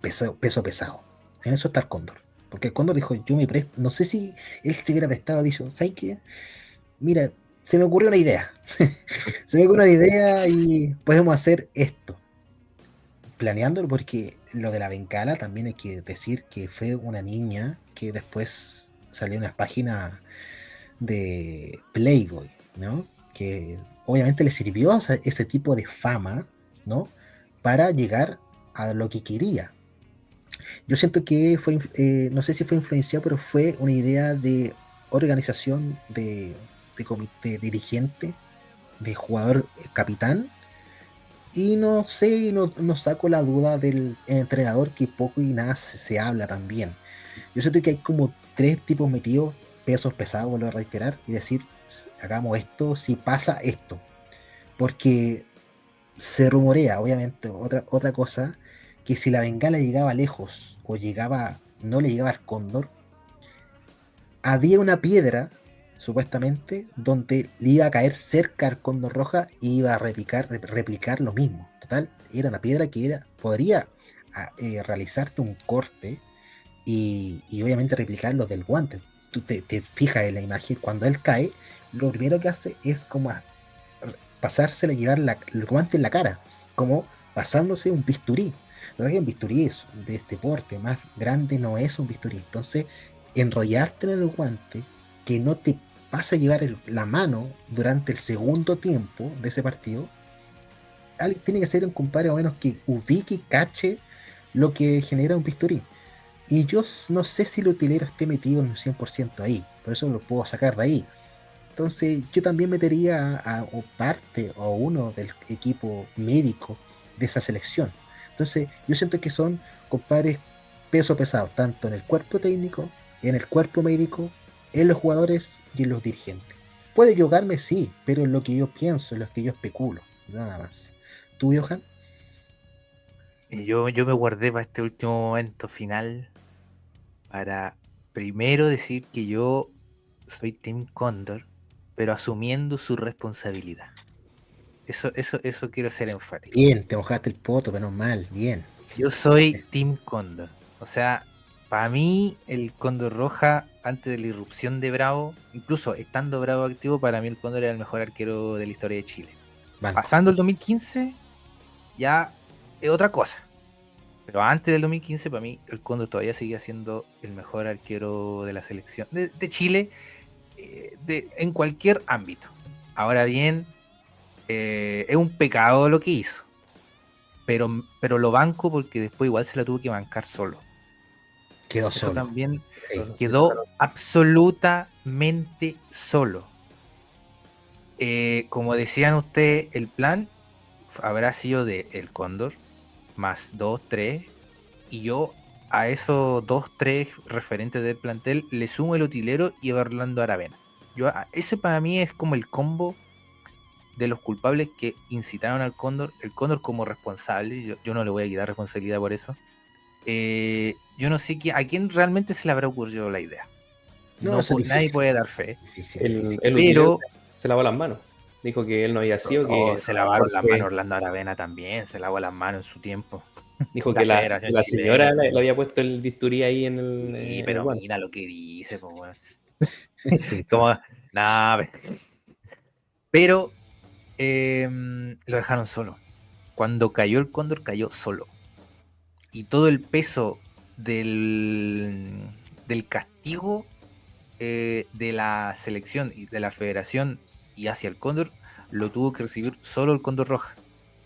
peso pesado. En eso está el Cóndor. Porque el Cóndor dijo, yo me presto. No sé si él se hubiera prestado, dicho, ¿sabes qué? Mira, se me ocurrió una idea. Se me ocurrió una idea y podemos hacer esto. Planeándolo, porque lo de la bengala también hay que decir que fue una niña que después salió en una página de Playboy, ¿no? Que obviamente le sirvió ese tipo de fama, ¿no? Para llegar a lo que quería. Yo siento que fue, no sé si fue influenciado, pero fue una idea de organización de comité dirigente, de jugador capitán, y no sé, no saco la duda del entrenador, que poco y nada se habla también. Yo siento que hay como 3 tipos metidos, pesos pesados, vuelvo a reiterar, y decir, hagamos esto si pasa esto. porque se rumorea, obviamente, otra cosa, que si la bengala llegaba lejos o no le llegaba al cóndor, había una piedra, supuestamente, donde le iba a caer cerca al cóndor roja y iba a replicar lo mismo. Total, era una piedra que podría realizarte un corte y obviamente replicar lo del guante. Si tú te fijas en la imagen, cuando él cae, lo primero que hace es como pasársela, llevar el guante en la cara, como pasándose un bisturí. La verdad que un bisturí es de este porte más grande, no es un bisturí. Entonces, enrollarte en el guante, que no te pase a llevar la mano durante el segundo tiempo de ese partido, tiene que ser un compadre o menos que ubique y cache lo que genera un bisturí. Y yo no sé si el utilero esté metido en un 100% ahí, por eso lo puedo sacar de ahí. Entonces yo también metería o parte o uno del equipo médico de esa selección. Entonces yo siento que son compadres peso pesado, tanto en el cuerpo técnico, en el cuerpo médico, en los jugadores y en los dirigentes. Puede equivocarme, sí, pero en lo que yo pienso, en lo que yo especulo, nada más. ¿Tú, Johan? Y yo me guardé para este último momento final para primero decir que yo soy Team Cóndor, pero asumiendo su responsabilidad. Eso quiero ser enfático. Bien, te mojaste el poto, menos mal, bien. Yo soy Team Cóndor. O sea, para mí el Cóndor Roja, antes de la irrupción de Bravo, incluso estando Bravo activo, para mí el Cóndor era el mejor arquero de la historia de Chile. Banco. Pasando el 2015, ya es otra cosa. Pero antes del 2015, para mí, el Cóndor todavía seguía siendo el mejor arquero de la selección de Chile en cualquier ámbito. Ahora bien, es un pecado lo que hizo. Pero lo banco porque después igual se la tuvo que bancar solo. Quedó Eso solo. también Sí. quedó absolutamente solo. Como decían ustedes, el plan habrá sido de El Cóndor, más 2, 3, y yo a esos 2, 3 referentes del plantel le sumo el utilero y Orlando Aravena. Ese para mí es como el combo de los culpables que incitaron al Cóndor, el Cóndor como responsable, yo no le voy a quitar responsabilidad por eso. Yo no sé a quién realmente se le habrá ocurrido la idea. No, eso es difícil. Nadie puede dar fe. Difícil. El utilero se lavó las manos. Dijo que él no había sido, que se lavaron las manos. Orlando Aravena también se lavó las manos en su tiempo. dijo que la Federación señora Chilena, le había puesto el bisturí ahí en el, sí, en el pero guante. mira lo que dice, pues, weón. Sí. Como, nada, pero lo dejaron solo. Cuando cayó el Cóndor, cayó solo. Y todo el peso del castigo de la selección y de la federación y hacia el Cóndor lo tuvo que recibir solo el Cóndor Roja.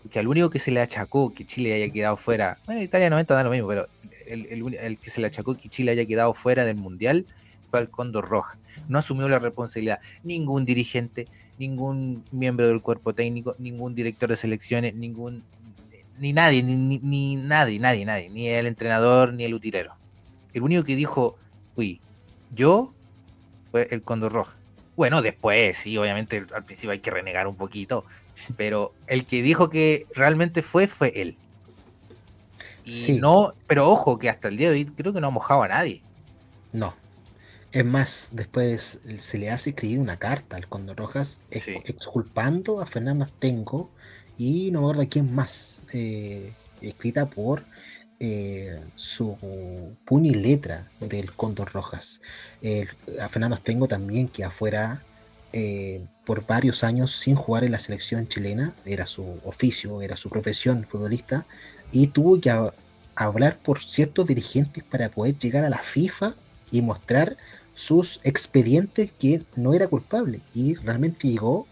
Porque al único que se le achacó que Chile haya quedado fuera, bueno, Italia 90 da lo mismo, pero el que se le achacó que Chile haya quedado fuera del Mundial fue al Cóndor Roja. No asumió la responsabilidad ningún dirigente, ningún miembro del cuerpo técnico, ningún director de selecciones, ni nadie, ni nadie, ni el entrenador, ni el utilero. El único que dijo, fui yo, fue el Cóndor Roja. Bueno, después, sí, obviamente al principio hay que renegar un poquito, pero el que dijo que realmente fue él. Y Sí. no, pero ojo, que hasta el día de hoy creo que no ha mojado a nadie. No. Es más, después se le hace escribir una carta al Cóndor Rojas Sí. exculpando a Fernando Astengo y no me acuerdo quién más, escrita por su puño y letra del Cóndor Rojas. A Fernando Astengo también, que afuera por varios años sin jugar en la selección chilena, era su oficio, era su profesión futbolista, y tuvo que hablar por ciertos dirigentes para poder llegar a la FIFA y mostrar sus expedientes que no era culpable, y realmente llegó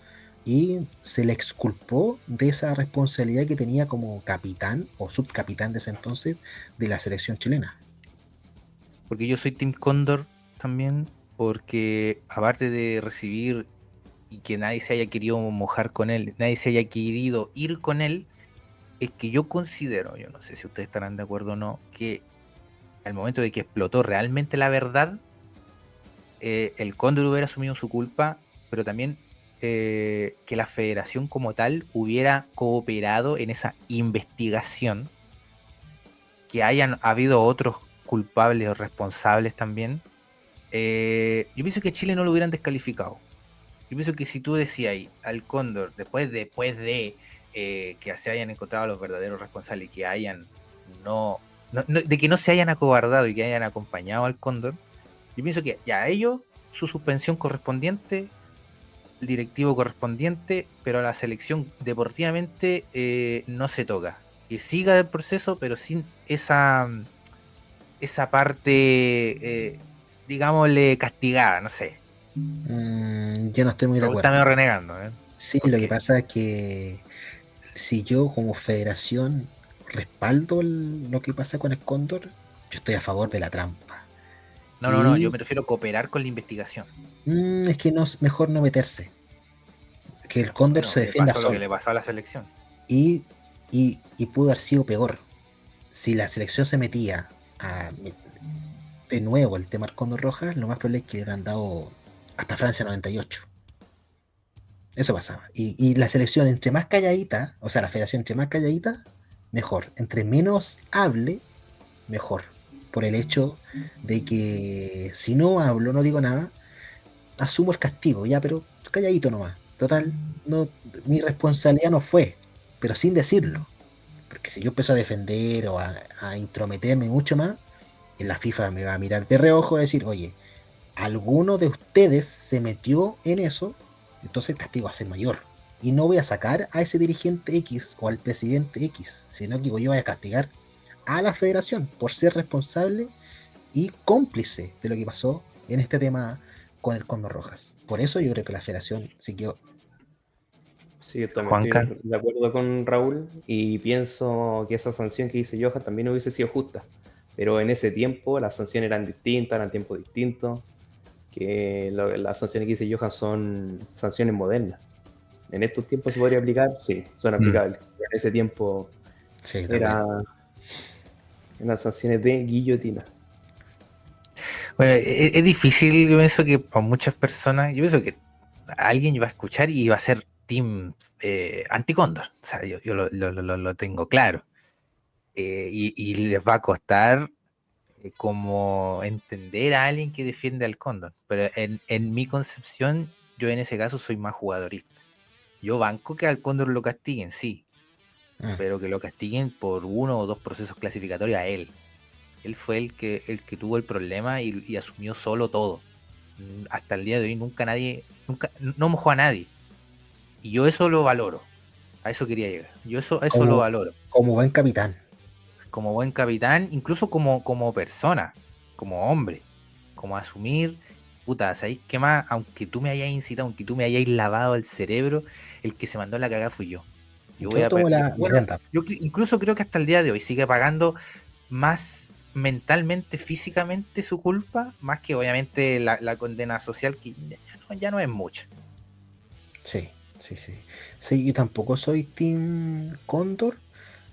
y se le exculpó de esa responsabilidad que tenía como capitán o subcapitán de ese entonces de la selección chilena. Porque yo soy Team Cóndor también, porque aparte de recibir y que nadie se haya querido mojar con él, nadie se haya querido ir con él, es que yo considero, yo no sé si ustedes estarán de acuerdo o no, que al momento de que explotó realmente la verdad, el Cóndor hubiera asumido su culpa, pero también que la federación como tal hubiera cooperado en esa investigación, que hayan habido otros culpables o responsables también. Yo pienso que a Chile no lo hubieran descalificado. Yo pienso que si tú decías ahí al Cóndor, después de que se hayan encontrado los verdaderos responsables y que hayan de que no se hayan acobardado y que hayan acompañado al Cóndor, yo pienso que ya a ellos su suspensión correspondiente, el directivo correspondiente, pero a la selección deportivamente no se toca. Que siga el proceso, pero sin esa parte, digámosle, castigada, no sé. Yo no estoy muy de Raúl está acuerdo. medio renegando, ¿eh? Sí, ¿Por lo que qué? pasa es que si yo como federación respaldo lo que pasa con el Cóndor, yo estoy a favor de la trampa. No, yo Y me refiero a cooperar con la investigación. es que no, mejor no meterse. Que el Cóndor Bueno, se le defienda pasó lo que solo. le pasó a la selección. Y, y pudo haber sido peor. Si la selección se metía de nuevo el tema del Cóndor Rojas, lo más probable es que le hubieran dado hasta Francia 98. Eso pasaba. Y la selección entre más calladita, o sea, la federación entre más calladita, mejor. Entre menos hable, mejor. Por el hecho de que si no hablo, no digo nada, asumo el castigo, ya, pero calladito nomás. Total, no, mi responsabilidad no fue, pero sin decirlo. Porque si yo empiezo a defender o a intrometerme mucho más, en la FIFA me va a mirar de reojo y decir, oye, alguno de ustedes se metió en eso, entonces el castigo va a ser mayor. Y no voy a sacar a ese dirigente X o al presidente X, sino que yo voy a castigar a la federación por ser responsable y cómplice de lo que pasó en este tema con el Cóndor Rojas. Por eso yo creo que la federación siguió. Sí, yo también Juanca. estoy de acuerdo con Raúl y pienso que esa sanción que dice Johan también hubiese sido justa. Pero en ese tiempo las sanciones eran distintas, eran tiempos distintos, que las sanciones que dice Johan son sanciones modernas. En estos tiempos se podría aplicar, sí, son aplicables. En ese tiempo Sí, también. eran sanciones de guillotina. Bueno, es difícil, yo pienso que para muchas personas, yo pienso que alguien va a escuchar y va a ser team anti-Cóndor. O sea, yo lo tengo claro. Y les va a costar como entender a alguien que defiende al Cóndor. Pero en mi concepción, yo en ese caso soy más jugadorista. Yo banco que al Cóndor lo castiguen, sí, pero que lo castiguen por 1 o 2 procesos clasificatorios a él. Él fue el que tuvo el problema y asumió solo todo. Hasta el día de hoy nunca no mojó a nadie. Y yo eso lo valoro. A eso quería llegar. Yo eso lo valoro. Como buen capitán. Como buen capitán, incluso como persona, como hombre, como asumir, puta, ¿sabéis qué más? Aunque tú me hayas incitado, aunque tú me hayáis lavado el cerebro, el que se mandó la cagada fui yo. Yo tomo la rienda. Yo incluso creo que hasta el día de hoy sigue pagando más mentalmente, físicamente su culpa, más que obviamente la condena social, que ya no es mucha. Sí, sí, sí. Sí, yo tampoco soy Team Cóndor,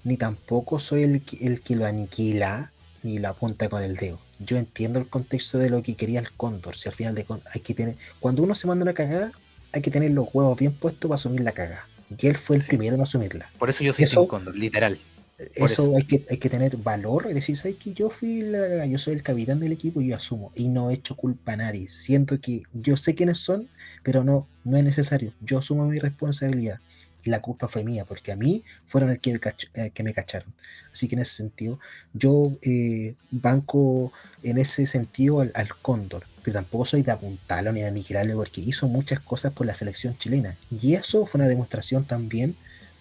ni tampoco soy el que lo aniquila, ni lo apunta con el dedo. Yo entiendo el contexto de lo que quería el Cóndor. Si al final hay que tener, cuando uno se manda una cagada, hay que tener los huevos bien puestos para asumir la cagada. Y él fue el Sí. primero en asumirla. Por eso yo soy Team Cóndor, literal. Por Eso hay que tener valor y decir, ¿sabes qué? Yo soy el capitán del equipo y yo asumo. Y no he hecho culpa a nadie. Siento que yo sé quiénes son, pero no es necesario. Yo asumo mi responsabilidad. Y la culpa fue mía, porque a mí fueron el que me cacharon. Así que en ese sentido, yo banco en ese sentido al Cóndor. Pero tampoco soy de apuntarlo ni de aniquilarlo, porque hizo muchas cosas por la selección chilena. Y eso fue una demostración también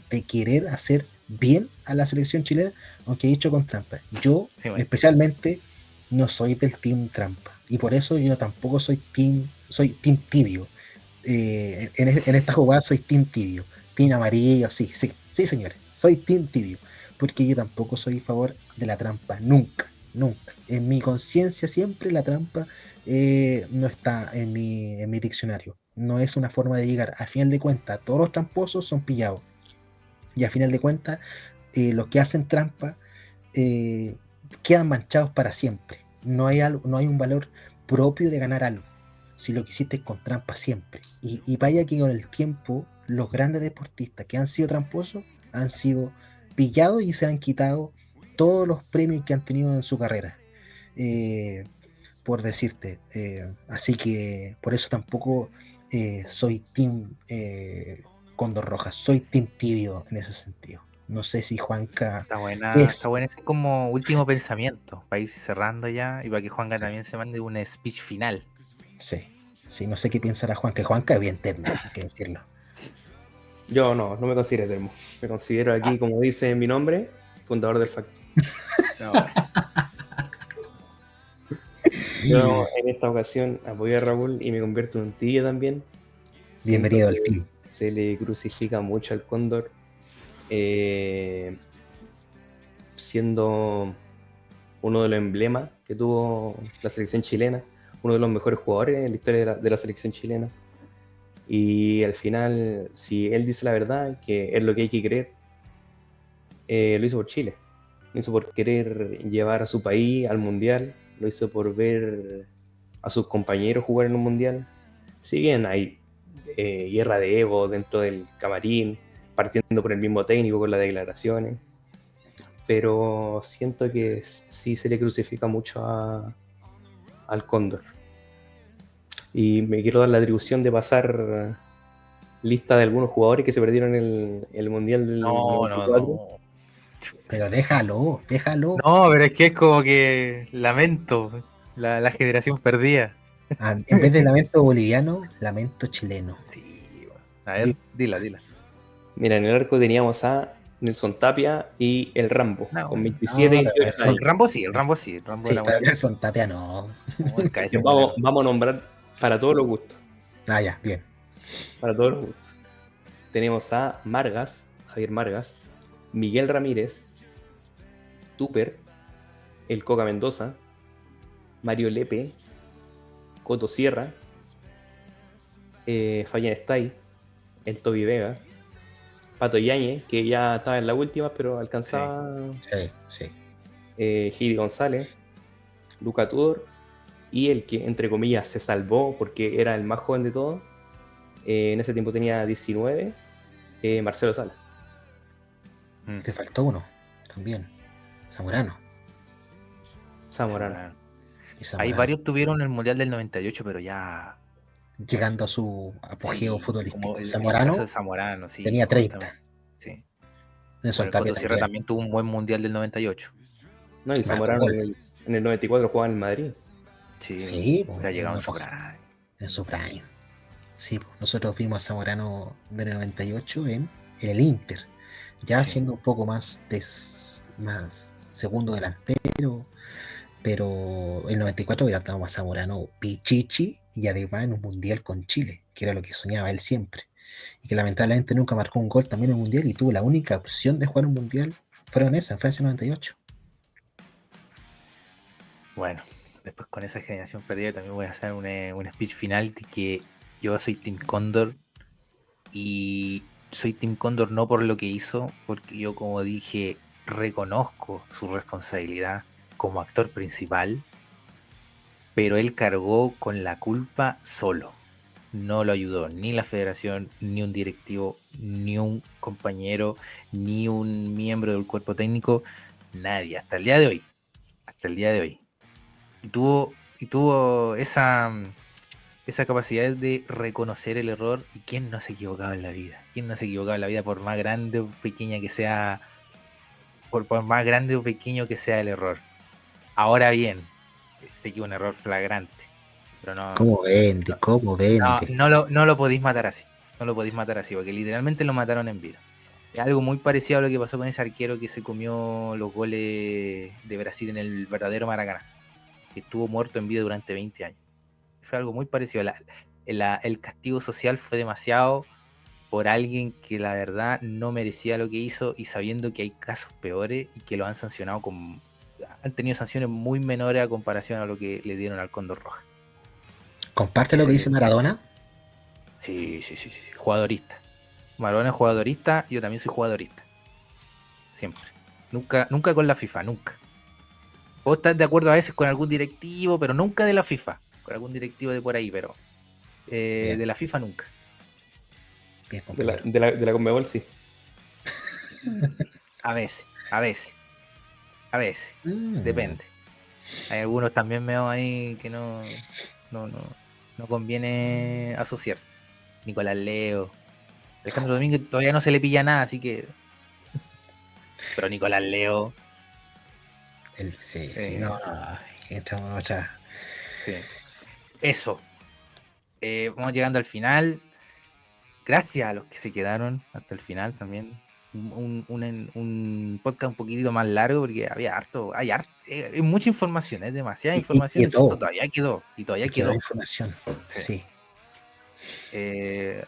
de querer hacer bien a la selección chilena, aunque he dicho con trampa. Yo, sí, bueno. especialmente, no soy del team trampa. Y por eso yo tampoco soy team tibio. En esta jugada soy team tibio. Team amarillo, sí, señores. Soy team tibio. Porque yo tampoco soy a favor de la trampa. Nunca. En mi conciencia siempre la trampa no está en mi diccionario. No es una forma de llegar. Al final de cuentas, todos los tramposos son pillados. Y a final de cuentas, los que hacen trampa quedan manchados para siempre. No hay un valor propio de ganar algo. si lo que hiciste es con trampa siempre. Y vaya que con el tiempo, los grandes deportistas que han sido tramposos han sido pillados y se han quitado todos los premios que han tenido en su carrera. Por decirte. Así que por eso tampoco soy Team Cóndor Rojas, soy Team Tibio en ese sentido. No sé si Juanca Está buena es. ese como último pensamiento, para ir cerrando ya y para que Juanca Sí, también se mande un speech final. sí, sí, no sé qué pensará Juanca. Juanca es bien termo, hay que decirlo. Yo no me considero termo. Me considero aquí, como dice mi nombre, fundador del Facto. No, Yo en esta ocasión apoyo a Raúl y me convierto en un tibio también. Siento Bienvenido al que team. se le crucifica mucho al Cóndor, siendo uno de los emblemas que tuvo la selección chilena, uno de los mejores jugadores en la historia de la selección chilena. Y al final, si él dice la verdad, que es lo que hay que creer, lo hizo por Chile. Lo hizo por querer llevar a su país al mundial, lo hizo por ver a sus compañeros jugar en un mundial. Si bien hay guerra de ego dentro del camarín, partiendo por el mismo técnico con las declaraciones, pero siento que sí se le crucifica mucho al Cóndor. Y me quiero dar la atribución de pasar lista de algunos jugadores que se perdieron el Mundial del no, 94. Pero déjalo. No, pero es que es como que lamento la generación perdida. En vez de lamento boliviano, lamento chileno. Sí, bueno. A ver, dila. Mira, en el arco teníamos a Nelson Tapia y el Rambo, No, con no, 27 y pero 28 Nelson, El Rambo sí, el Rambo sí, el Rambo sí, era pero bueno. Nelson Tapia no. El cabeza Vamos, moreno. vamos a nombrar para todos los gustos. Ah, ya, bien. Para todos los gustos. Tenemos a Margas, Javier Margas, Miguel Ramírez, Tupper, el Coca Mendoza, Mario Lepe, Coto Sierra, Fallenstein, el Toby Vega, Pato Yañez, que ya estaba en la última, pero alcanzaba, Sí. Giri González, Luca Tudor, y el que, entre comillas, se salvó porque era el más joven de todos, en ese tiempo tenía 19, Marcelo Sala. Mm, Te faltó uno también. Zamorano. Zamorano. Zamorano. Y Hay Zamorano. varios tuvieron el Mundial del 98, pero ya. Llegando a su apogeo Sí, futbolístico. como el Zamorano caso de Zamorano, sí, tenía 30. justamente. Sí. Nelson Bueno, el Tapia Coto Sierra también. también tuvo un buen Mundial del 98. No, y Marcó Zamorano gol. en el 94 jugaba en el Madrid. Sí, Sí, hubiera en llegado un en su apogeo, prime. en su prime. Sí, nosotros vimos a Zamorano del 98 en el Inter, ya Sí. siendo un poco más segundo delantero, pero el 94 tratamos a Zamorano Pichichi y además en un mundial con Chile, que era lo que soñaba él siempre, y que lamentablemente nunca marcó un gol también en un mundial y tuvo la única opción de jugar un mundial, fueron esa, en Francia 98. Bueno, después con esa generación perdida también voy a hacer un speech final de que yo soy Team Cóndor y soy Team Cóndor no por lo que hizo, porque yo, como dije, reconozco su responsabilidad como actor principal, pero él cargó con la culpa solo. No lo ayudó ni la federación, ni un directivo, ni un compañero, ni un miembro del cuerpo técnico, nadie, hasta el día de hoy. Hasta el día de hoy. Y tuvo esa capacidad de reconocer el error. ¿Y quién no se equivocaba en la vida? ¿Quién no se equivocaba en la vida por más grande o pequeña que sea, por más grande o pequeño que sea el error? Ahora bien, sé que es un error flagrante, pero ¿Cómo vende? ¿Cómo vende? no lo podéis matar así. No lo podéis matar así, porque literalmente lo mataron en vida. Es algo muy parecido a lo que pasó con ese arquero que se comió los goles de Brasil en el verdadero Maracanazo, que estuvo muerto en vida durante 20 años. Fue algo muy parecido. El castigo social fue demasiado por alguien que la verdad no merecía lo que hizo, y sabiendo que hay casos peores y que lo han sancionado han tenido sanciones muy menores a comparación a lo que le dieron al Cóndor Roja. ¿Comparte lo que dice Maradona? Sí. Jugadorista. Maradona es jugadorista, yo también soy jugadorista. Siempre. Nunca con la FIFA, nunca. Puedo estar de acuerdo a veces con algún directivo, pero nunca de la FIFA. Con algún directivo de por ahí, pero Bien. De la FIFA nunca. Bien, De la, compañero. de la Conmebol, sí. A veces, a veces, a veces. Mm, Depende. Hay algunos también medio ahí que no, no, no conviene asociarse. Nicolás Leo. Alejandro Domínguez todavía no se le pilla nada, así que. Pero Nicolás sí, Leo. sí, no, eh, no, entramos en otra. sí. Eso. Vamos llegando al final. Gracias a los que se quedaron hasta el final también. Un podcast un poquitito más largo porque había hay mucha información, es demasiada Y información, de entonces todo, todavía quedó, y todavía y quedó quedó. información. Sí. Sí.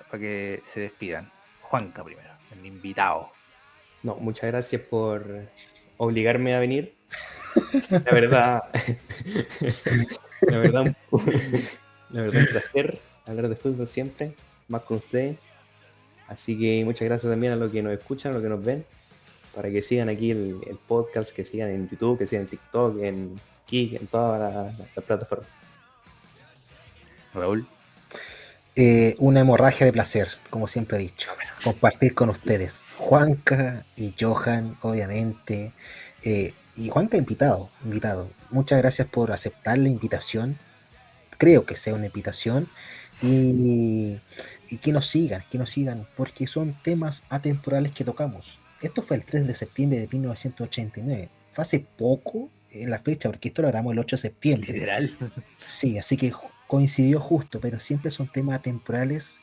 Para que se despidan. Juanca primero, el invitado. No, muchas gracias por obligarme a venir. La verdad, la verdad, la verdad, un placer hablar de fútbol siempre, más con usted. Así que muchas gracias también a los que nos escuchan, a los que nos ven, para que sigan aquí el podcast, que sigan en YouTube, que sigan en TikTok, en Kik, en todas las plataformas. Raúl. Una hemorragia de placer, como siempre he dicho. Compartir con ustedes. Juanca y Johan, obviamente. Y Juanca invitado, invitado. Muchas gracias por aceptar la invitación. Creo que sea una invitación. Y que nos sigan, porque son temas atemporales que tocamos. Esto fue el 3 de septiembre de 1989. Fue hace poco en la fecha, porque esto lo grabamos el 8 de septiembre. Literal. Sí, así que coincidió justo, pero siempre son temas temporales.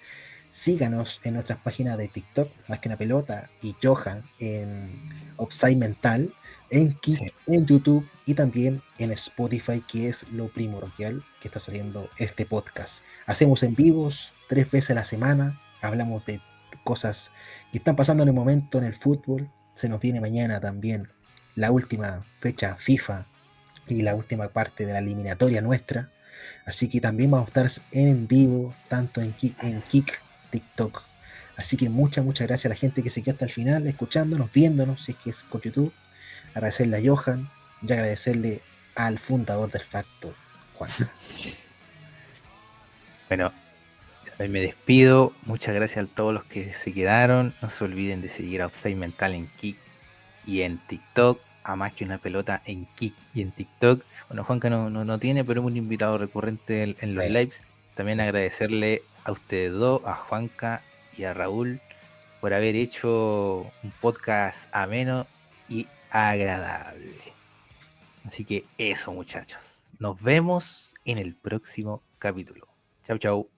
Síganos en nuestras páginas de TikTok, Más que una pelota, y Johan en Upside Mental, en Kik, Sí. en YouTube y también en Spotify, que es lo primordial que está saliendo este podcast. Hacemos en vivos 3 veces a la semana, hablamos de cosas que están pasando en el momento en el fútbol. Se nos viene mañana también la última fecha FIFA y la última parte de la eliminatoria nuestra. Así que también vamos a estar en vivo, tanto en Kik, TikTok. Así que muchas gracias a la gente que se quedó hasta el final, escuchándonos, viéndonos, si es que es por YouTube. Agradecerle a Johan y agradecerle al fundador del Factor, Juan. Bueno, me despido. Muchas gracias a todos los que se quedaron. No se olviden de seguir a Upside Mental en Kik y en TikTok. A Más que una pelota en Kik y en TikTok. Bueno, Juanca no tiene, pero es un invitado recurrente en los lives. También Sí. agradecerle a ustedes dos, a Juanca y a Raúl, por haber hecho un podcast ameno y agradable. Así que eso, muchachos. Nos vemos en el próximo capítulo. Chau, chau.